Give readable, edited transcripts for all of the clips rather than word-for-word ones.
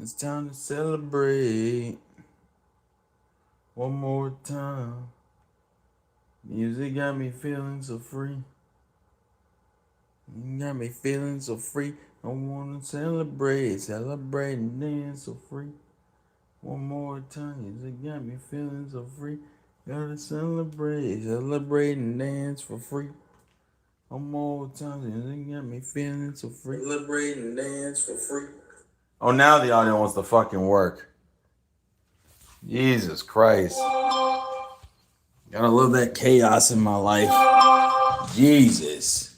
It's time to celebrate one more time. Music got me feeling so free. You got me feeling so free. I wanna celebrate and dance so free. One more time, music got me feeling so free. Gotta celebrate and dance for free. One more time, music got me feeling so free. Celebrate and dance for free. Oh, now the audio wants to fucking work. Jesus Christ. Gotta love that chaos in my life. Jesus.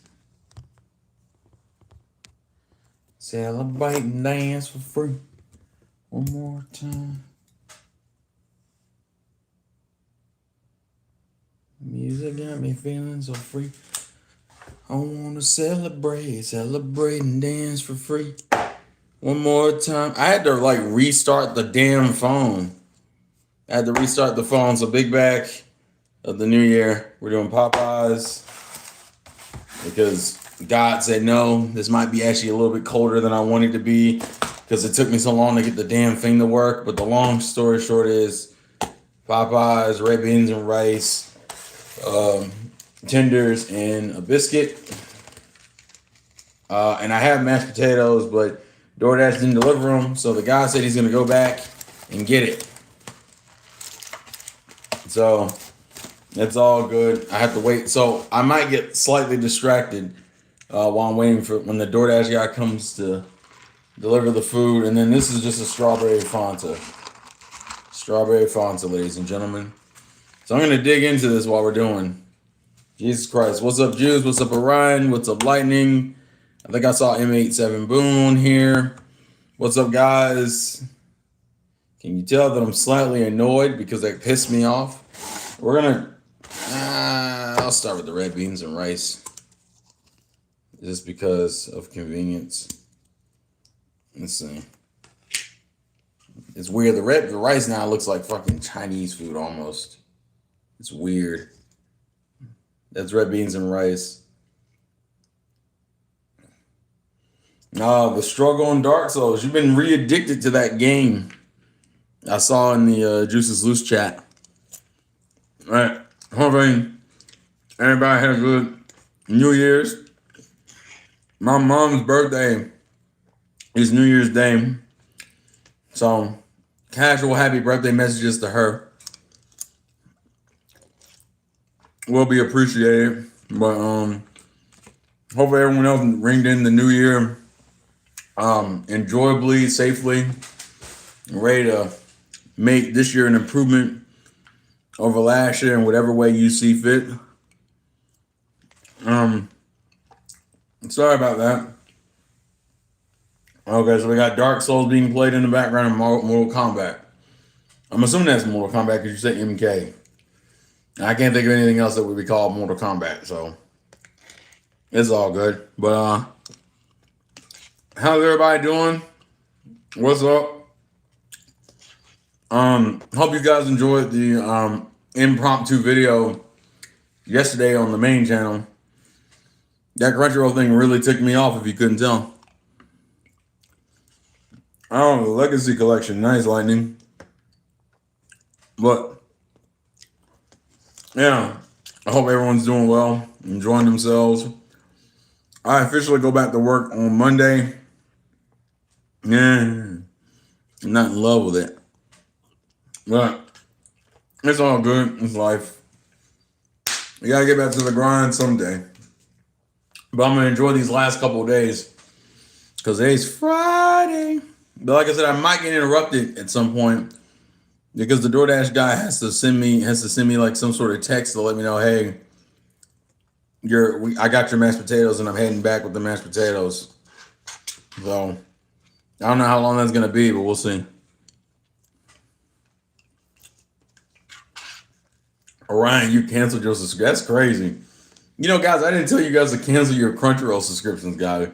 Celebrate and dance for free. One more time. Music got me feeling so free. I wanna celebrate and dance for free. One more time. I had to restart the damn phone. I had to restart the phone. So big back of the new year. We're doing Popeyes because God said no. This might be actually a little bit colder than I wanted to be because it took me so long to get the damn thing to work. But the long story short is Popeyes, red beans and rice, tenders, and a biscuit. And I have mashed potatoes, but DoorDash didn't deliver them, so the guy said he's going to go back and get it. So it's all good. I have to wait. So I might get slightly distracted while I'm waiting for when the DoorDash guy comes to deliver the food. And then this is just a strawberry Fanta. Strawberry Fanta, ladies and gentlemen. So I'm going to dig into this while we're doing. Jesus Christ. What's up, Jews? What's up, Orion? What's up, Lightning? I think I saw M87 Boone here. What's up, guys? Can you tell that I'm slightly annoyed because they pissed me off? We're going to... I'll start with the red beans and rice. Just because of convenience. Let's see. It's weird. The rice now looks like fucking Chinese food almost. It's weird. That's red beans and rice. The struggle in Dark Souls. You've been re-addicted to that game. I saw in the Juices Loose chat. All right. Hoping everybody had a good New Year's. My mom's birthday is New Year's Day. So, casual happy birthday messages to her will be appreciated. But hopefully everyone else ringed in the new year enjoyably, safely, ready to make this year an improvement over last year in whatever way you see fit. Sorry about that. Okay, so we got Dark Souls being played in the background of Mortal Kombat. I'm assuming that's Mortal Kombat because you said MK. I can't think of anything else that would be called Mortal Kombat, so it's all good. But how's everybody doing? What's up? Hope you guys enjoyed the impromptu video yesterday on the main channel. That Crunchyroll thing really ticked me off if you couldn't tell. Oh, the Legacy Collection. Nice, Lightning. But, yeah, I hope everyone's doing well, enjoying themselves. I officially go back to work on Monday. Yeah, I'm not in love with it. But it's all good. It's life. You gotta get back to the grind someday. But I'm gonna enjoy these last couple of days because today's Friday. But like I said, I might get interrupted at some point because the DoorDash guy has to send me like some sort of text to let me know, hey, I got your mashed potatoes and I'm heading back with the mashed potatoes. So I don't know how long that's gonna be, but we'll see. Orion, you canceled your subscription. That's crazy. You know, guys, I didn't tell you guys to cancel your Crunchyroll subscriptions, guys.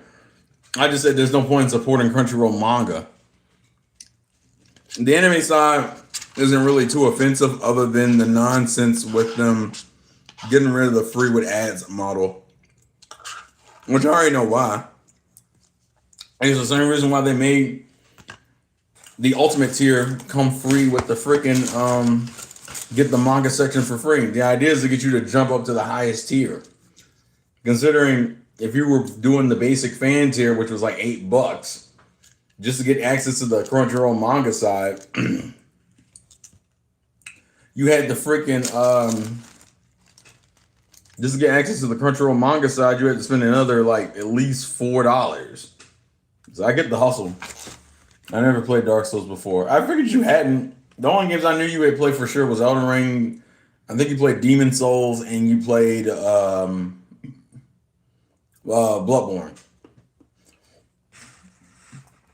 I just said there's no point in supporting Crunchyroll manga. The anime side isn't really too offensive other than the nonsense with them getting rid of the free with ads model. Which I already know why. It's the same reason why they made the ultimate tier come free with the freaking get the manga section for free. The idea is to get you to jump up to the highest tier. Considering if you were doing the basic fan tier, which was like $8, just to get access to the Crunchyroll manga side, you had the freaking just to get access to the Crunchyroll manga side, you had to spend another like at least $4. So I get the hustle. I never played Dark Souls before. I figured you hadn't. The only games I knew you had played for sure was Elden Ring. I think you played Demon Souls and you played Bloodborne.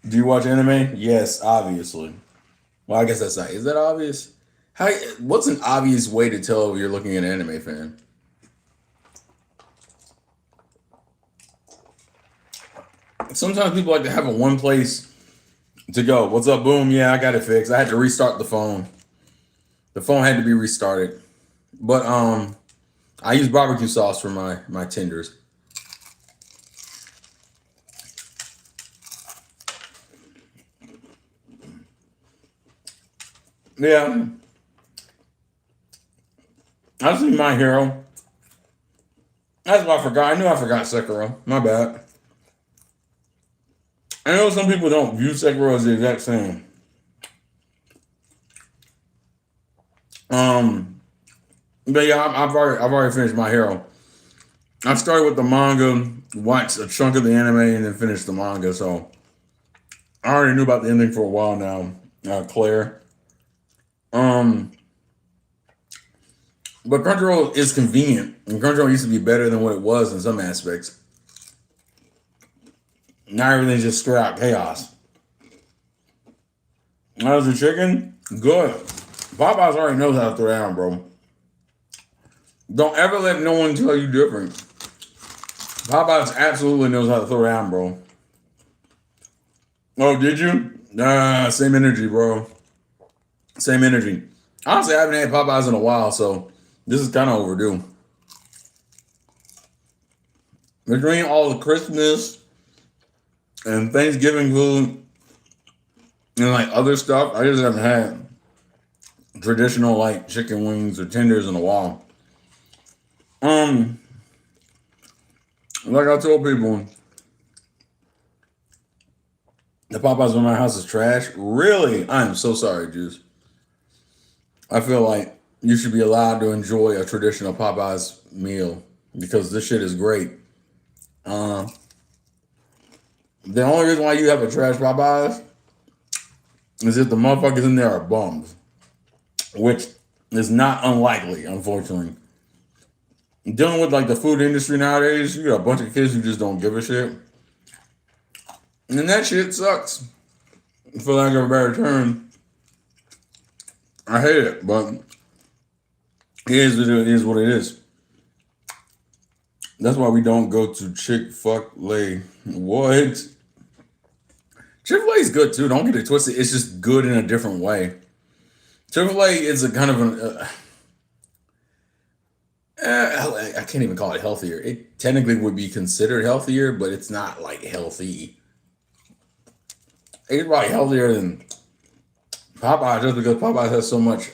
Do you watch anime? Yes, obviously. Well, I guess that's not. Is that obvious? What's an obvious way to tell if you're looking at an anime fan? Sometimes people like to have a one place to go. What's up? Boom. Yeah, I got it fixed. I had to restart the phone. The phone had to be restarted. But I use barbecue sauce for my tenders. Yeah. I've seen My Hero. That's what I forgot. I knew I forgot Sekiro. My bad. I know some people don't view Sekiro as the exact same. But yeah, I've already finished My Hero. I started with the manga, watched a chunk of the anime, and then finished the manga. So I already knew about the ending for a while now. Claire. But Crunchyroll is convenient, and Crunchyroll used to be better than what it was in some aspects. Now everything's just straight out chaos. How's the chicken? Good. Popeyes already knows how to throw down, bro. Don't ever let no one tell you different. Popeyes absolutely knows how to throw down, bro. Oh, did you? Same energy, bro. Same energy. Honestly, I haven't had Popeyes in a while, so this is kind of overdue. Between all the Christmas and Thanksgiving food and like other stuff, I just haven't had traditional like chicken wings or tenders in a while. Like I told people, the Popeyes in my house is trash. Really? I am so sorry, Juice. I feel like you should be allowed to enjoy a traditional Popeyes meal because this shit is great. The only reason why you have a trash Popeyes is if the motherfuckers in there are bums, which is not unlikely, unfortunately. Dealing with like the food industry nowadays, you got a bunch of kids who just don't give a shit. And that shit sucks. For lack of a better term. I hate it, but it is what it is. That's why we don't go to Chick-fil-A. What? Chick-fil-A is good too. Don't get it twisted. It's just good in a different way. Chick-fil-A is a kind of an... I can't even call it healthier. It technically would be considered healthier, but it's not like healthy. It's probably healthier than Popeyes just because Popeyes has so much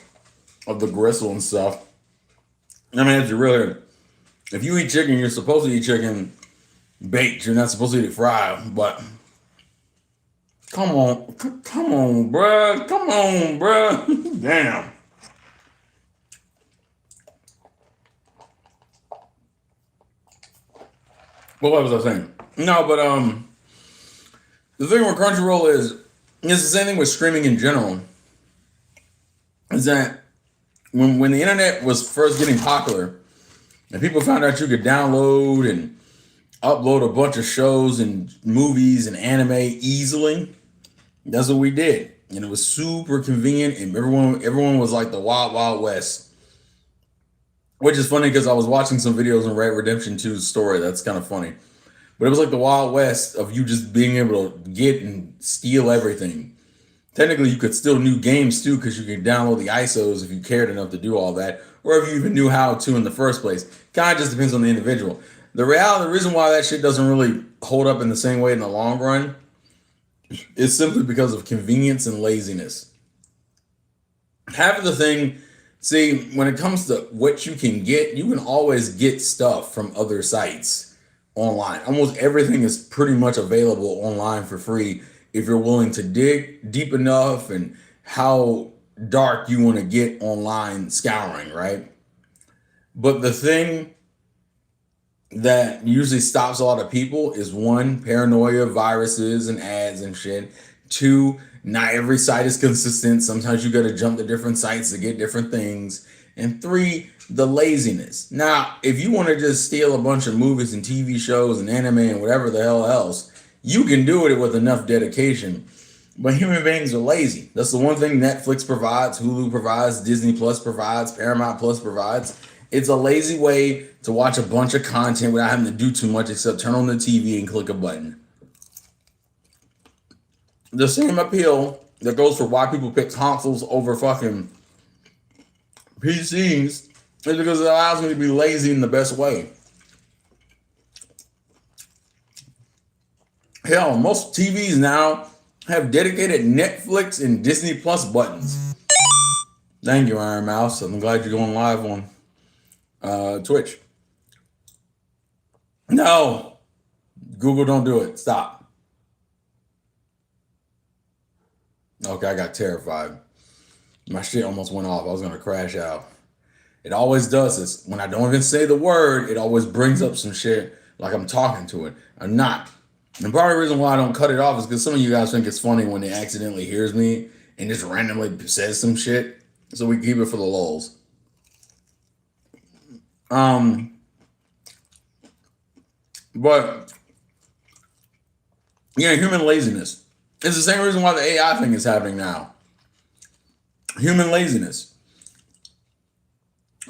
of the gristle and stuff. I mean, it's really, if you eat chicken, you're supposed to eat chicken baked. You're not supposed to eat it fried. But come on, bruh. Come on, bruh. Damn. What was I saying? No, but the thing with Crunchyroll is it's the same thing with streaming in general. Is that when the internet was first getting popular and people found out you could download and upload a bunch of shows and movies and anime easily, that's what we did. And it was super convenient and everyone was like the Wild Wild West. Which is funny because I was watching some videos on Red Redemption 2's story. That's kind of funny. But it was like the Wild West of you just being able to get and steal everything. Technically, you could steal new games too because you could download the ISOs if you cared enough to do all that. Or if you even knew how to in the first place. Kind of just depends on the individual. The reason why that shit doesn't really hold up in the same way in the long run is simply because of convenience and laziness. Half of the thing, see, when it comes to what you can always get stuff from other sites online. Almost everything is pretty much available online for free if you're willing to dig deep enough and how dark you want to get online scouring, right? But the thing that usually stops a lot of people is one, paranoia, viruses, and ads and shit. Two, not every site is consistent. Sometimes you got to jump to different sites to get different things. And three, the laziness. Now, if you want to just steal a bunch of movies and TV shows and anime and whatever the hell else, you can do it with enough dedication. But human beings are lazy. That's the one thing Netflix provides, Hulu provides, Disney Plus provides, Paramount Plus provides. It's a lazy way to watch a bunch of content without having to do too much except turn on the TV and click a button. The same appeal that goes for why people pick consoles over fucking PCs is because it allows me to be lazy in the best way. Hell, most TVs now have dedicated Netflix and Disney Plus buttons. Thank you, Iron Mouse. I'm glad you're going live on Twitch. No, Google, don't do it. Stop. Okay, I got terrified. My shit almost went off. I was gonna crash out. It always does this. When I don't even say the word, it always brings up some shit like I'm talking to it. I'm not. And part of the reason why I don't cut it off is because some of you guys think it's funny when it accidentally hears me and just randomly says some shit. So we keep it for the lulz. But yeah, human laziness. It's the same reason why the AI thing is happening now. Human laziness.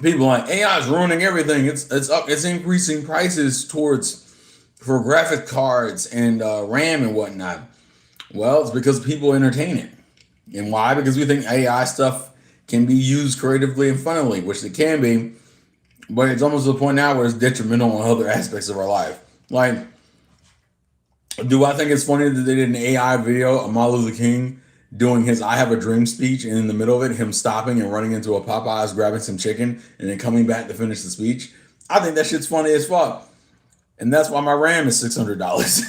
People are like AI is ruining everything. It's increasing prices for graphic cards and RAM and whatnot. Well, it's because people entertain it. And why? Because we think AI stuff can be used creatively and funnily, which it can be, but it's almost to the point now where it's detrimental on other aspects of our life. Like, do I think it's funny that they did an AI video of Martin Luther King doing his I Have a Dream speech, and in the middle of it, him stopping and running into a Popeyes, grabbing some chicken, and then coming back to finish the speech? I think that shit's funny as fuck. And that's why my RAM is $600.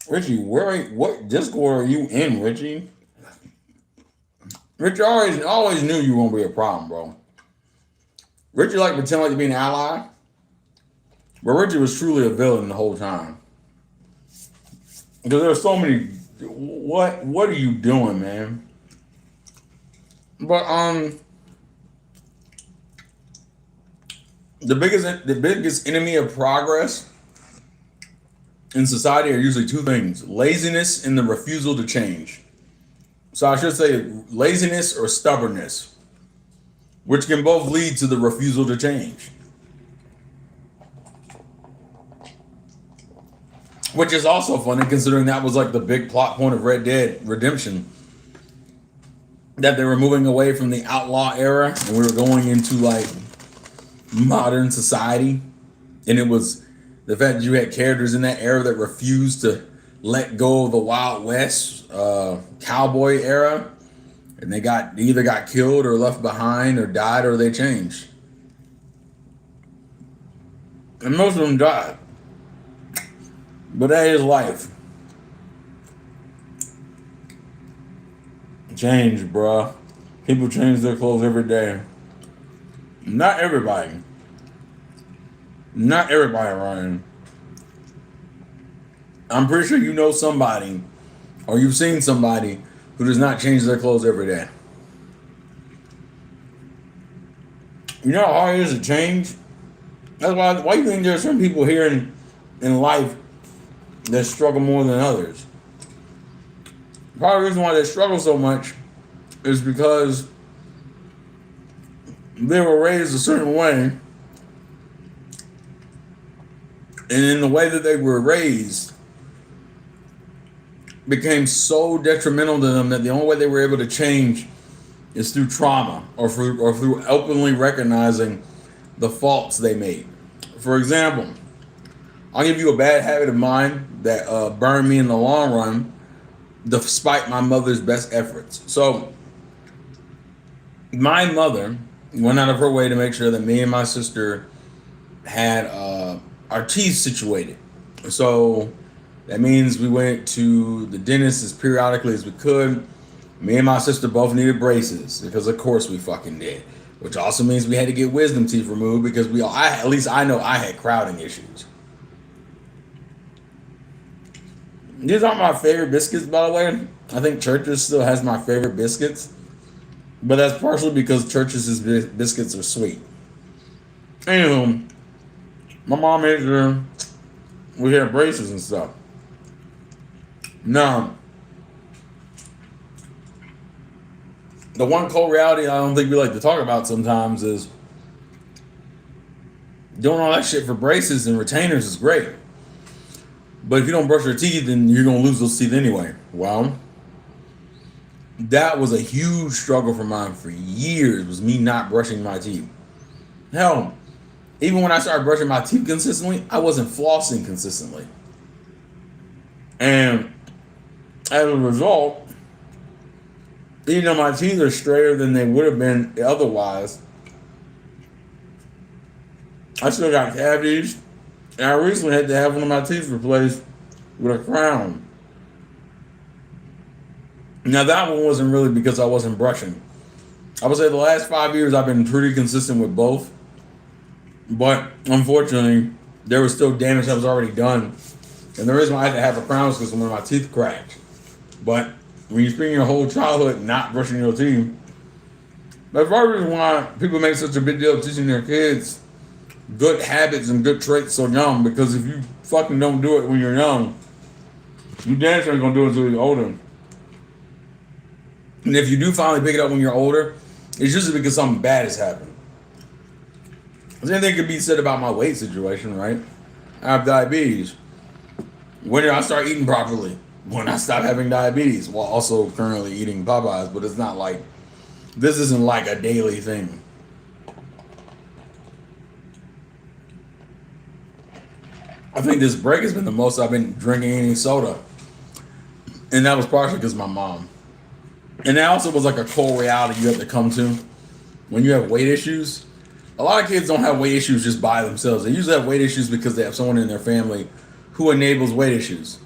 Richie, what Discord are you in, Richie? Richie always knew you were gonna be a problem, bro. Richie like pretend like to be an ally, but Richie was truly a villain the whole time. Because there's so many. What are you doing, man? But the biggest enemy of progress in society are usually two things: laziness and the refusal to change. So I should say laziness or stubbornness, which can both lead to the refusal to change. Which is also funny considering that was like the big plot point of Red Dead Redemption. That they were moving away from the outlaw era and we were going into like modern society. And it was the fact that you had characters in that era that refused to let go of the Wild West cowboy era. And they either got killed or left behind or died or they changed. And most of them died. But that is life. Change, bruh. People change their clothes every day. Not everybody. Not everybody, Ryan. I'm pretty sure you know somebody or you've seen somebody who does not change their clothes every day. You know how hard it is to change? That's why you think there are some people here in life that struggle more than others. Part of the reason why they struggle so much is because they were raised a certain way. And in the way that they were raised became so detrimental to them that the only way they were able to change is through trauma or through openly recognizing the faults they made. For example, I'll give you a bad habit of mine that burned me in the long run, despite my mother's best efforts. So, my mother went out of her way to make sure that me and my sister had our teeth situated. So that means we went to the dentist as periodically as we could. Me and my sister both needed braces because, of course, we fucking did. Which also means we had to get wisdom teeth removed because at least I know I had crowding issues. These aren't my favorite biscuits, by the way. I think Church's still has my favorite biscuits, but that's partially because Church's biscuits are sweet. Anywho, my mom made sure we had braces and stuff. Now, the one cold reality I don't think we like to talk about sometimes is doing all that shit for braces and retainers is great. But if you don't brush your teeth, then you're going to lose those teeth anyway. Well, that was a huge struggle for mine for years, was me not brushing my teeth. Hell, even when I started brushing my teeth consistently, I wasn't flossing consistently. And as a result, even though my teeth are straighter than they would have been otherwise, I still got cavities. And I recently had to have one of my teeth replaced with a crown. Now that one wasn't really because I wasn't brushing. I would say the last 5 years I've been pretty consistent with both. But unfortunately, there was still damage that was already done. And the reason why I had to have a crown is because one of my teeth cracked. But when you spend your whole childhood not brushing your teeth, that's part of the reason why people make such a big deal of teaching their kids good habits and good traits so young. Because if you fucking don't do it when you're young, you damn sure ain't gonna do it until you're older. And if you do finally pick it up when you're older, it's usually because something bad has happened. The same thing could be said about my weight situation, right? I have diabetes. When did I start eating properly? When I stopped having diabetes, while also currently eating Popeyes, but it's not like, this isn't like a daily thing. I think this break has been the most I've been drinking any soda. And that was partially because of my mom. And that also was like a cold reality you have to come to when you have weight issues. A lot of kids don't have weight issues just by themselves. They usually have weight issues because they have someone in their family who enables weight issues.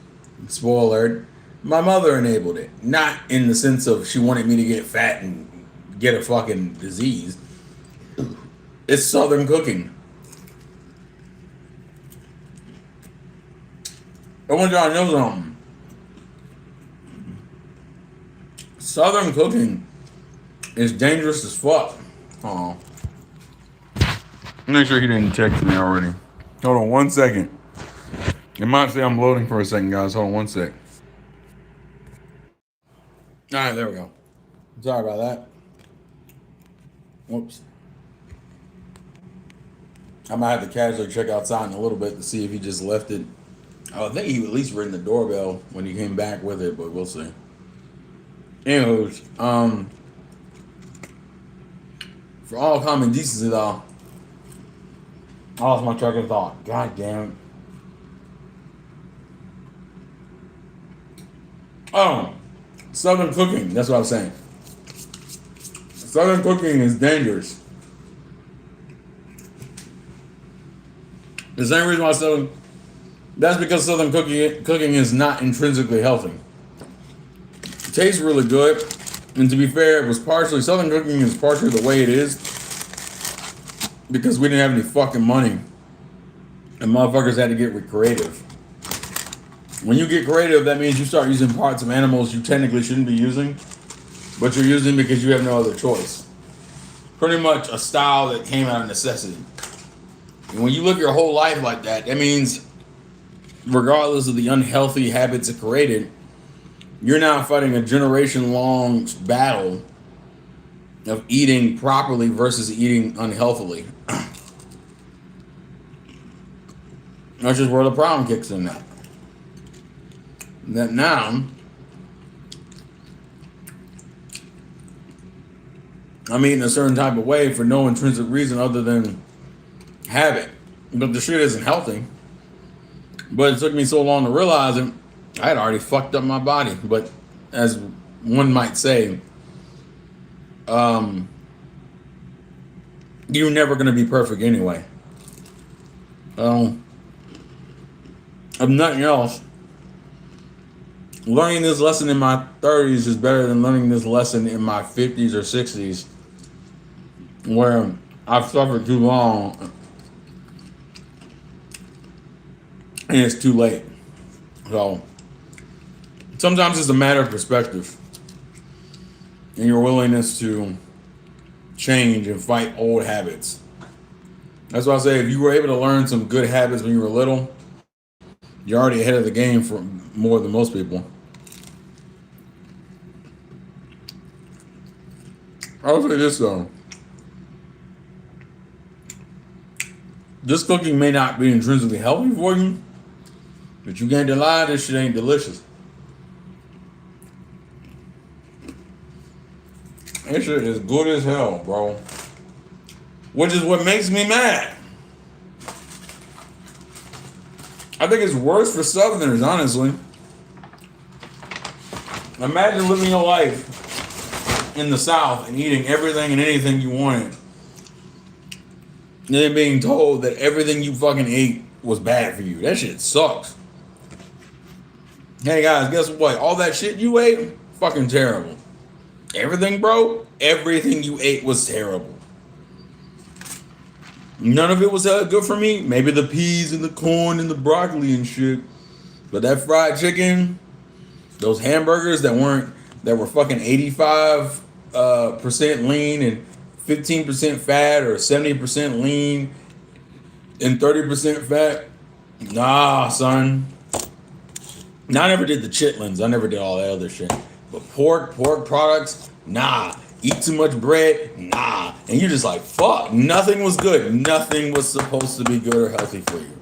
Spoiler alert, my mother enabled it. Not in the sense of she wanted me to get fat and get a fucking disease. It's Southern cooking. I want y'all to know something. Southern cooking is dangerous as fuck. Oh. Make sure he didn't text me already. Hold on 1 second. It might say I'm loading for a second, guys. Hold on 1 sec. Alright, there we go. Sorry about that. Whoops. I might have to casually check outside in a little bit to see if he just left it. I think he at least ring the doorbell when he came back with it, but we'll see. Anyways, for all common decency though, I lost my track of thought. God damn it. Oh, Southern cooking. That's what I was saying. Southern cooking is dangerous. The same reason why that's because Southern cooking is not intrinsically healthy. It tastes really good, and to be fair, it was partially Southern cooking is partially the way it is because we didn't have any fucking money, and motherfuckers had to get creative. When you get creative, that means you start using parts of animals you technically shouldn't be using, but you're using because you have no other choice. Pretty much a style that came out of necessity. And when you live your whole life like that, that means regardless of the unhealthy habits it created, you're now fighting a generation-long battle of eating properly versus eating unhealthily. That's just where the problem kicks in now. That now, I'm eating a certain type of way for no intrinsic reason other than habit. But the shit isn't healthy. But it took me so long to realize it. I had already fucked up my body. But as one might say, um, you're never going to be perfect anyway. If nothing else, learning this lesson in my 30s is better than learning this lesson in my 50s or 60s, where I've suffered too long and it's too late. So sometimes it's a matter of perspective and your willingness to change and fight old habits. That's why I say if you were able to learn some good habits when you were little, you're already ahead of the game for more than most people. I'll say this though. This cooking may not be intrinsically healthy for you, but you can't deny this shit ain't delicious. This shit is good as hell, bro. Which is what makes me mad. I think it's worse for Southerners, honestly. Imagine living your life in the South and eating everything and anything you wanted. And then being told that everything you fucking ate was bad for you. That shit sucks. Hey guys, guess what? All that shit you ate, fucking terrible. Everything, bro, everything you ate was terrible. None of it was good for me. Maybe the peas and the corn and the broccoli and shit. But that fried chicken, those hamburgers that were fucking 85% lean and 15% fat or 70% lean and 30% fat. Nah, son. Now, I never did the chitlins. I never did all that other shit. But pork products, nah. Eat too much bread, nah. And you're just like, fuck, nothing was good. Nothing was supposed to be good or healthy for you.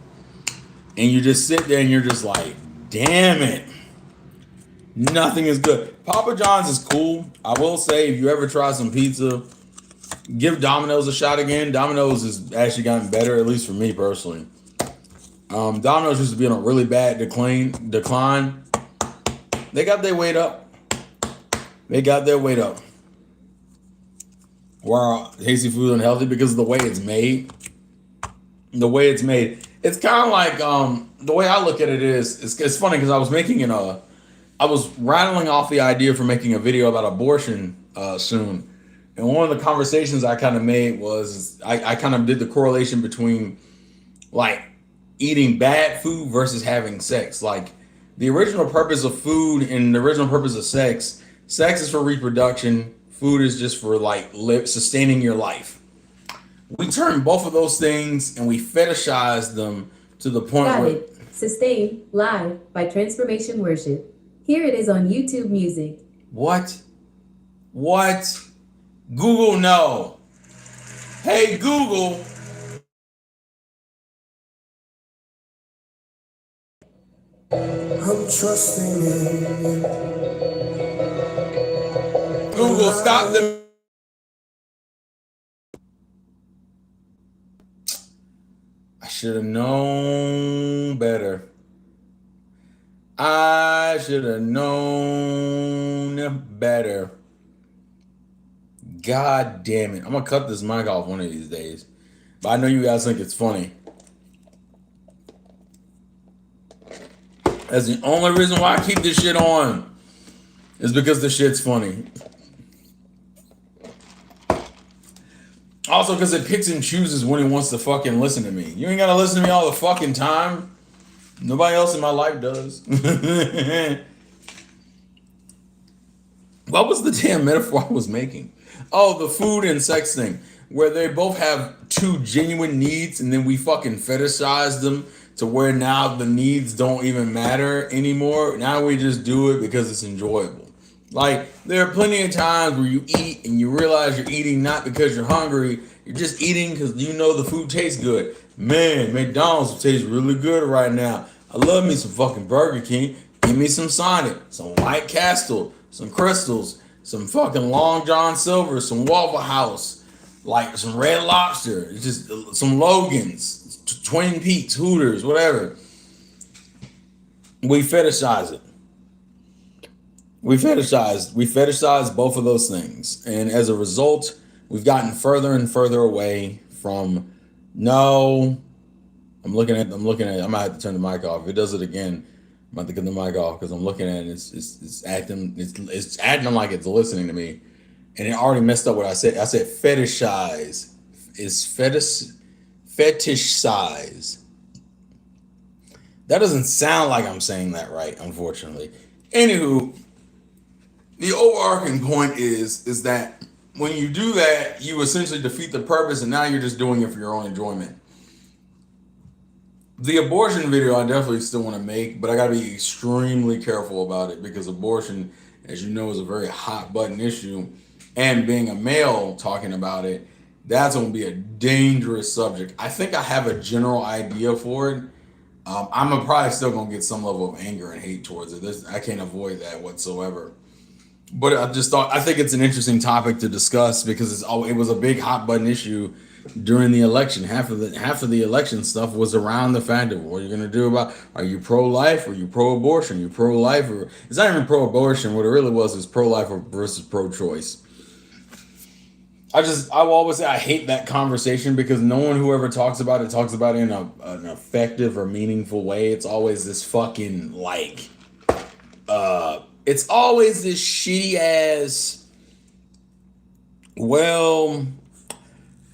And you just sit there and you're just like, damn it. Nothing is good. Papa John's is cool. I will say, if you ever try some pizza, give Domino's a shot again. Domino's has actually gotten better, at least for me personally. Domino's used to be on a really bad decline. They got their weight up. Wow, tasty food unhealthy because of the way it's made. It's kind of like the way I look at it is it's funny because I was rattling off the idea for making a video about abortion soon, and one of the conversations I kind of made was I kind of did the correlation between like eating bad food versus having sex. Like the original purpose of food and the original purpose of sex is for reproduction. Food is just for like sustaining your life. We turn both of those things and we fetishize them to the point Got where it. Sustain live by Transformation Worship. Here it is on YouTube Music. What? Google, no. Hey Google. I'm trusting in Google, stop the. I should have known better. I should have known better. God damn it. I'm going to cut this mic off one of these days. But I know you guys think it's funny. That's the only reason why I keep this shit on. Is because the shit's funny. Also because it picks and chooses when it wants to fucking listen to me. You ain't gotta listen to me all the fucking time. Nobody else in my life does. What was the damn metaphor I was making? Oh, the food and sex thing. Where they both have two genuine needs and then we fucking fetishize them to where now the needs don't even matter anymore. Now we just do it because it's enjoyable. Like, there are plenty of times where you eat and you realize you're eating not because you're hungry. You're just eating because you know the food tastes good. Man, McDonald's tastes really good right now. I love me some fucking Burger King. Give me some Sonic, some White Castle, some Crystals. some fucking Long John Silver, some Waffle House, like some Red Lobster, it's just some Logan's, Twin Peaks, Hooters, whatever. We fetishize it. We fetishize both of those things, and as a result, we've gotten further and further away from. No, I'm looking at. I might have to turn the mic off. If it does it again, I'm about to get the mic off because I'm looking at it. It's acting like it's listening to me, and it already messed up what I said. I said fetishize. Is fetish size. That doesn't sound like I'm saying that right, unfortunately. Anywho, the overarching point is that when you do that, you essentially defeat the purpose, and now you're just doing it for your own enjoyment. The abortion video I definitely still want to make, but I got to be extremely careful about it because abortion, as you know, is a very hot button issue, and being a male talking about it, that's going to be a dangerous subject. I think I have a general idea for it. I'm probably still going to get some level of anger and hate towards it. I can't avoid that whatsoever. But I think it's an interesting topic to discuss because it was a big hot button issue during the election. Half of the election stuff was around the fact of what you're going to do about, are you pro-life or are you pro-abortion? Are you pro-life or it's not even pro-abortion. What it really was is pro-life versus pro-choice. I will always say I hate that conversation because no one who ever talks about it in an effective or meaningful way. It's always this fucking it's always this shitty ass, well,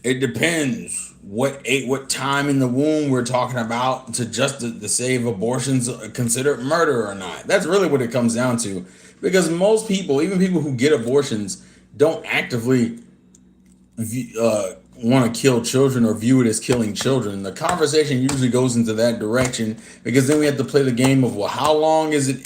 it depends what time in the womb we're talking about to say if abortion's considered murder or not. That's really what it comes down to. Because most people, even people who get abortions, don't actively want to kill children or view it as killing children. The conversation usually goes into that direction because then we have to play the game of, well, how long is it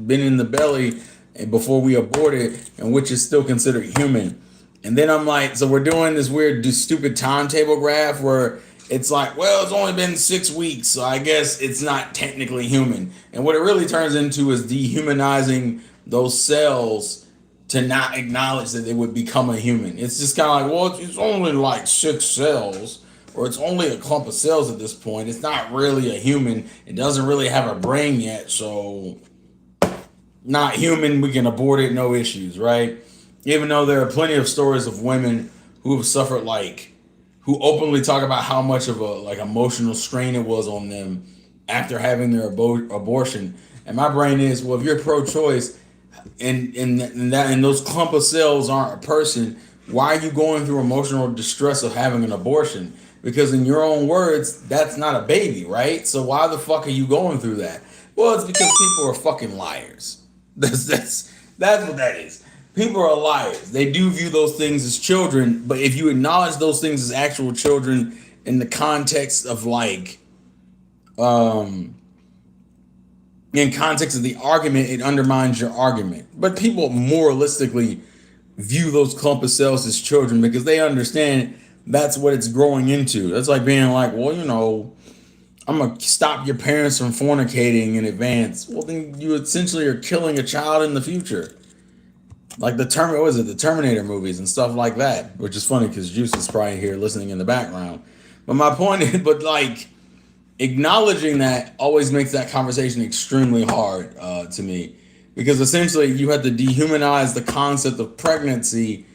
been in the belly and before we abort it, and which is still considered human. And then I'm like, so we're doing this weird stupid timetable graph where it's like, well, it's only been 6 weeks, so I guess it's not technically human. And what it really turns into is dehumanizing those cells to not acknowledge that they would become a human. It's just kind of like, well, it's only like 6 cells, or it's only a clump of cells at this point. It's not really a human. It doesn't really have a brain yet, so not human. We can abort it, no issues, right? Even though there are plenty of stories of women who have suffered, who openly talk about how much of a emotional strain it was on them after having their abortion. And my brain is, well, if you're pro-choice, and those clump of cells aren't a person, why are you going through emotional distress of having an abortion? Because in your own words, that's not a baby, right? So why the fuck are you going through that? Well, it's because people are fucking liars. That's what that is. People are liars. They do view those things as children, but if you acknowledge those things as actual children in the context of in context of the argument, it undermines your argument. But people moralistically view those clump of cells as children because they understand that's what it's growing into. That's like being like, well, I'm going to stop your parents from fornicating in advance. Well, then you essentially are killing a child in the future. Like the Terminator movies and stuff like that, which is funny because Juice is probably here listening in the background. But my point is, acknowledging that always makes that conversation extremely hard to me, because essentially you have to dehumanize the concept of pregnancy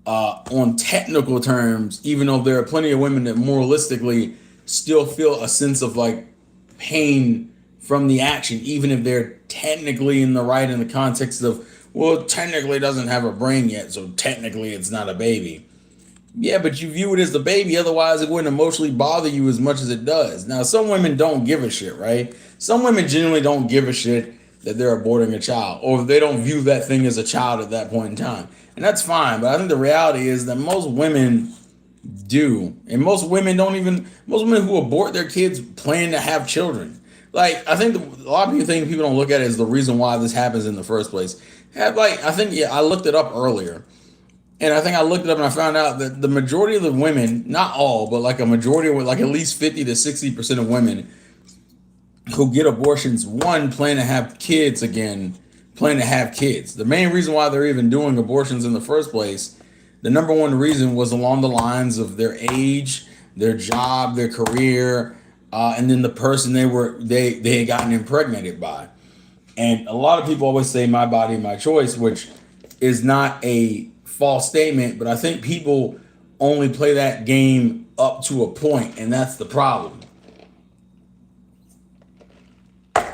on technical terms, even though there are plenty of women that moralistically still feel a sense of pain from the action, even if they're technically in the right in the context of, well, technically it doesn't have a brain yet, so technically it's not a baby. Yeah, but you view it as the baby, otherwise it wouldn't emotionally bother you as much as it does. Now, some women don't give a shit, right? Some women genuinely don't give a shit that they're aborting a child, or they don't view that thing as a child at that point in time. And that's fine, but I think the reality is that most women do. And most women who abort their kids plan to have children. I think a lot of people don't look at it as the reason why this happens in the first place. I looked it up earlier. And I think I looked it up and I found out that the majority of the women, not all, but a majority of at least 50 to 60% of women who get abortions, one, plan to have kids again plan to have kids. The main reason why they're even doing abortions in the first place, the number one reason was along the lines of their age, their job, their career, and then the person they had gotten impregnated by. And a lot of people always say "my body, my choice," which is not a false statement, but I think people only play that game up to a point, and that's the problem.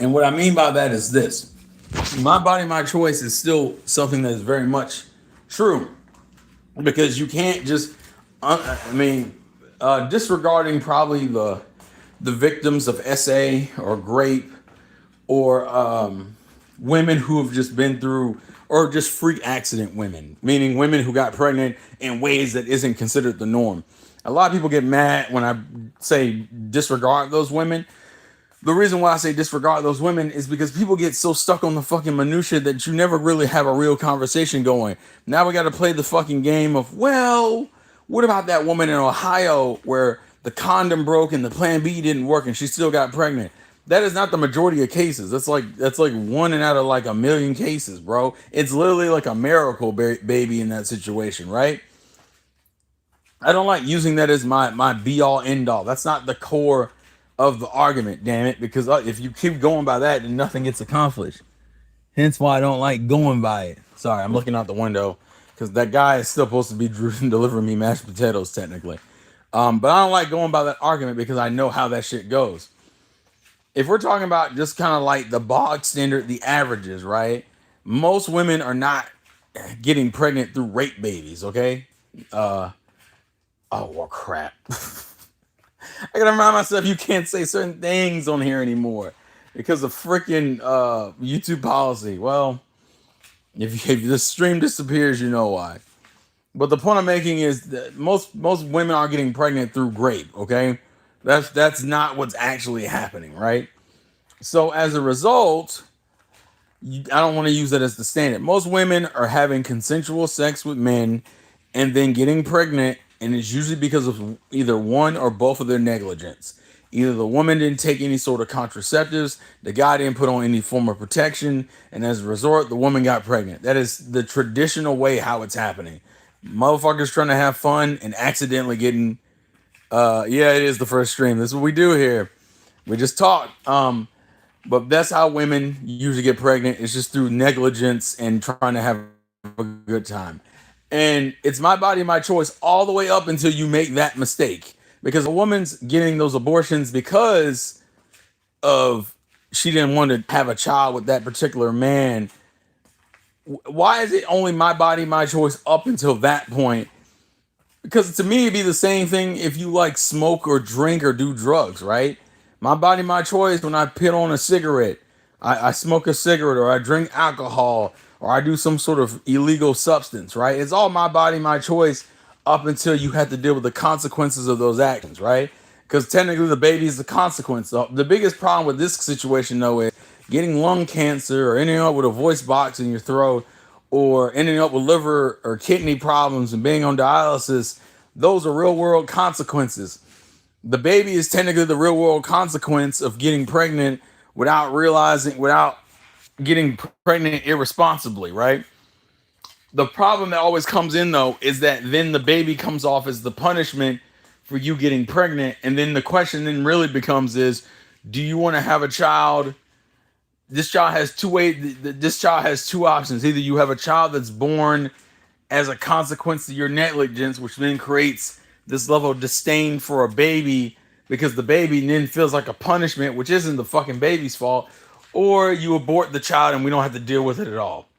And what I mean by that is this: my body, my choice is still something that is very much true, because you can't just, disregarding probably the victims of SA or rape or women who have just been through, or just freak accident women, meaning women who got pregnant in ways that isn't considered the norm. A lot of people get mad when I say disregard those women. The reason why I say disregard those women is because people get so stuck on the fucking minutia that you never really have a real conversation going. Now we got to play the fucking game of, well, what about that woman in Ohio where the condom broke and the plan B didn't work and she still got pregnant? That is not the majority of cases. That's like one out of like a million cases, bro. It's literally like a miracle baby in that situation, right? I don't like using that as my be all end all. That's not the core of the argument, damn it, because if you keep going by that, then nothing gets accomplished. Hence why I don't like going by it. Sorry, I'm looking out the window because that guy is still supposed to be delivering me mashed potatoes technically. But I don't like going by that argument because I know how that shit goes. If we're talking about just kind of like the bog standard, the averages, right? Most women are not getting pregnant through rape babies, okay? Oh, well, crap. I gotta remind myself you can't say certain things on here anymore because of freaking YouTube policy. Well, if the stream disappears, you know why. But the point I'm making is that most women are getting pregnant through rape. Okay, that's not what's actually happening, right? So as a result, I don't want to use that as the standard. Most women are having consensual sex with men and then getting pregnant, and it's usually because of either one or both of their negligence. Either the woman didn't take any sort of contraceptives, the guy didn't put on any form of protection, and as a result, the woman got pregnant. That is the traditional way how it's happening. Motherfuckers trying to have fun and accidentally getting, yeah, it is the first stream. This is what we do here. We just talk. But that's how women usually get pregnant. It's just through negligence and trying to have a good time. And it's my body, my choice all the way up until you make that mistake. Because a woman's getting those abortions because of she didn't want to have a child with that particular man. Why is it only my body, my choice up until that point? Because to me, it'd be the same thing if you like smoke or drink or do drugs, right? My body, my choice. When I put on a cigarette, I smoke a cigarette, or I drink alcohol, or I do some sort of illegal substance, right? It's all my body, my choice up until you have to deal with the consequences of those actions, right? Because technically the baby is the consequence. So the biggest problem with this situation, though, is getting lung cancer or ending up with a voice box in your throat or ending up with liver or kidney problems and being on dialysis. Those are real world consequences. The baby is technically the real world consequence of getting pregnant without getting pregnant irresponsibly, right? The problem that always comes in, though, is that then the baby comes off as the punishment for you getting pregnant. And then the question then really becomes is, do you want to have a child? This child has two options. Either you have a child that's born as a consequence of your negligence, which then creates this level of disdain for a baby because the baby then feels like a punishment, which isn't the fucking baby's fault, or you abort the child and we don't have to deal with it at all.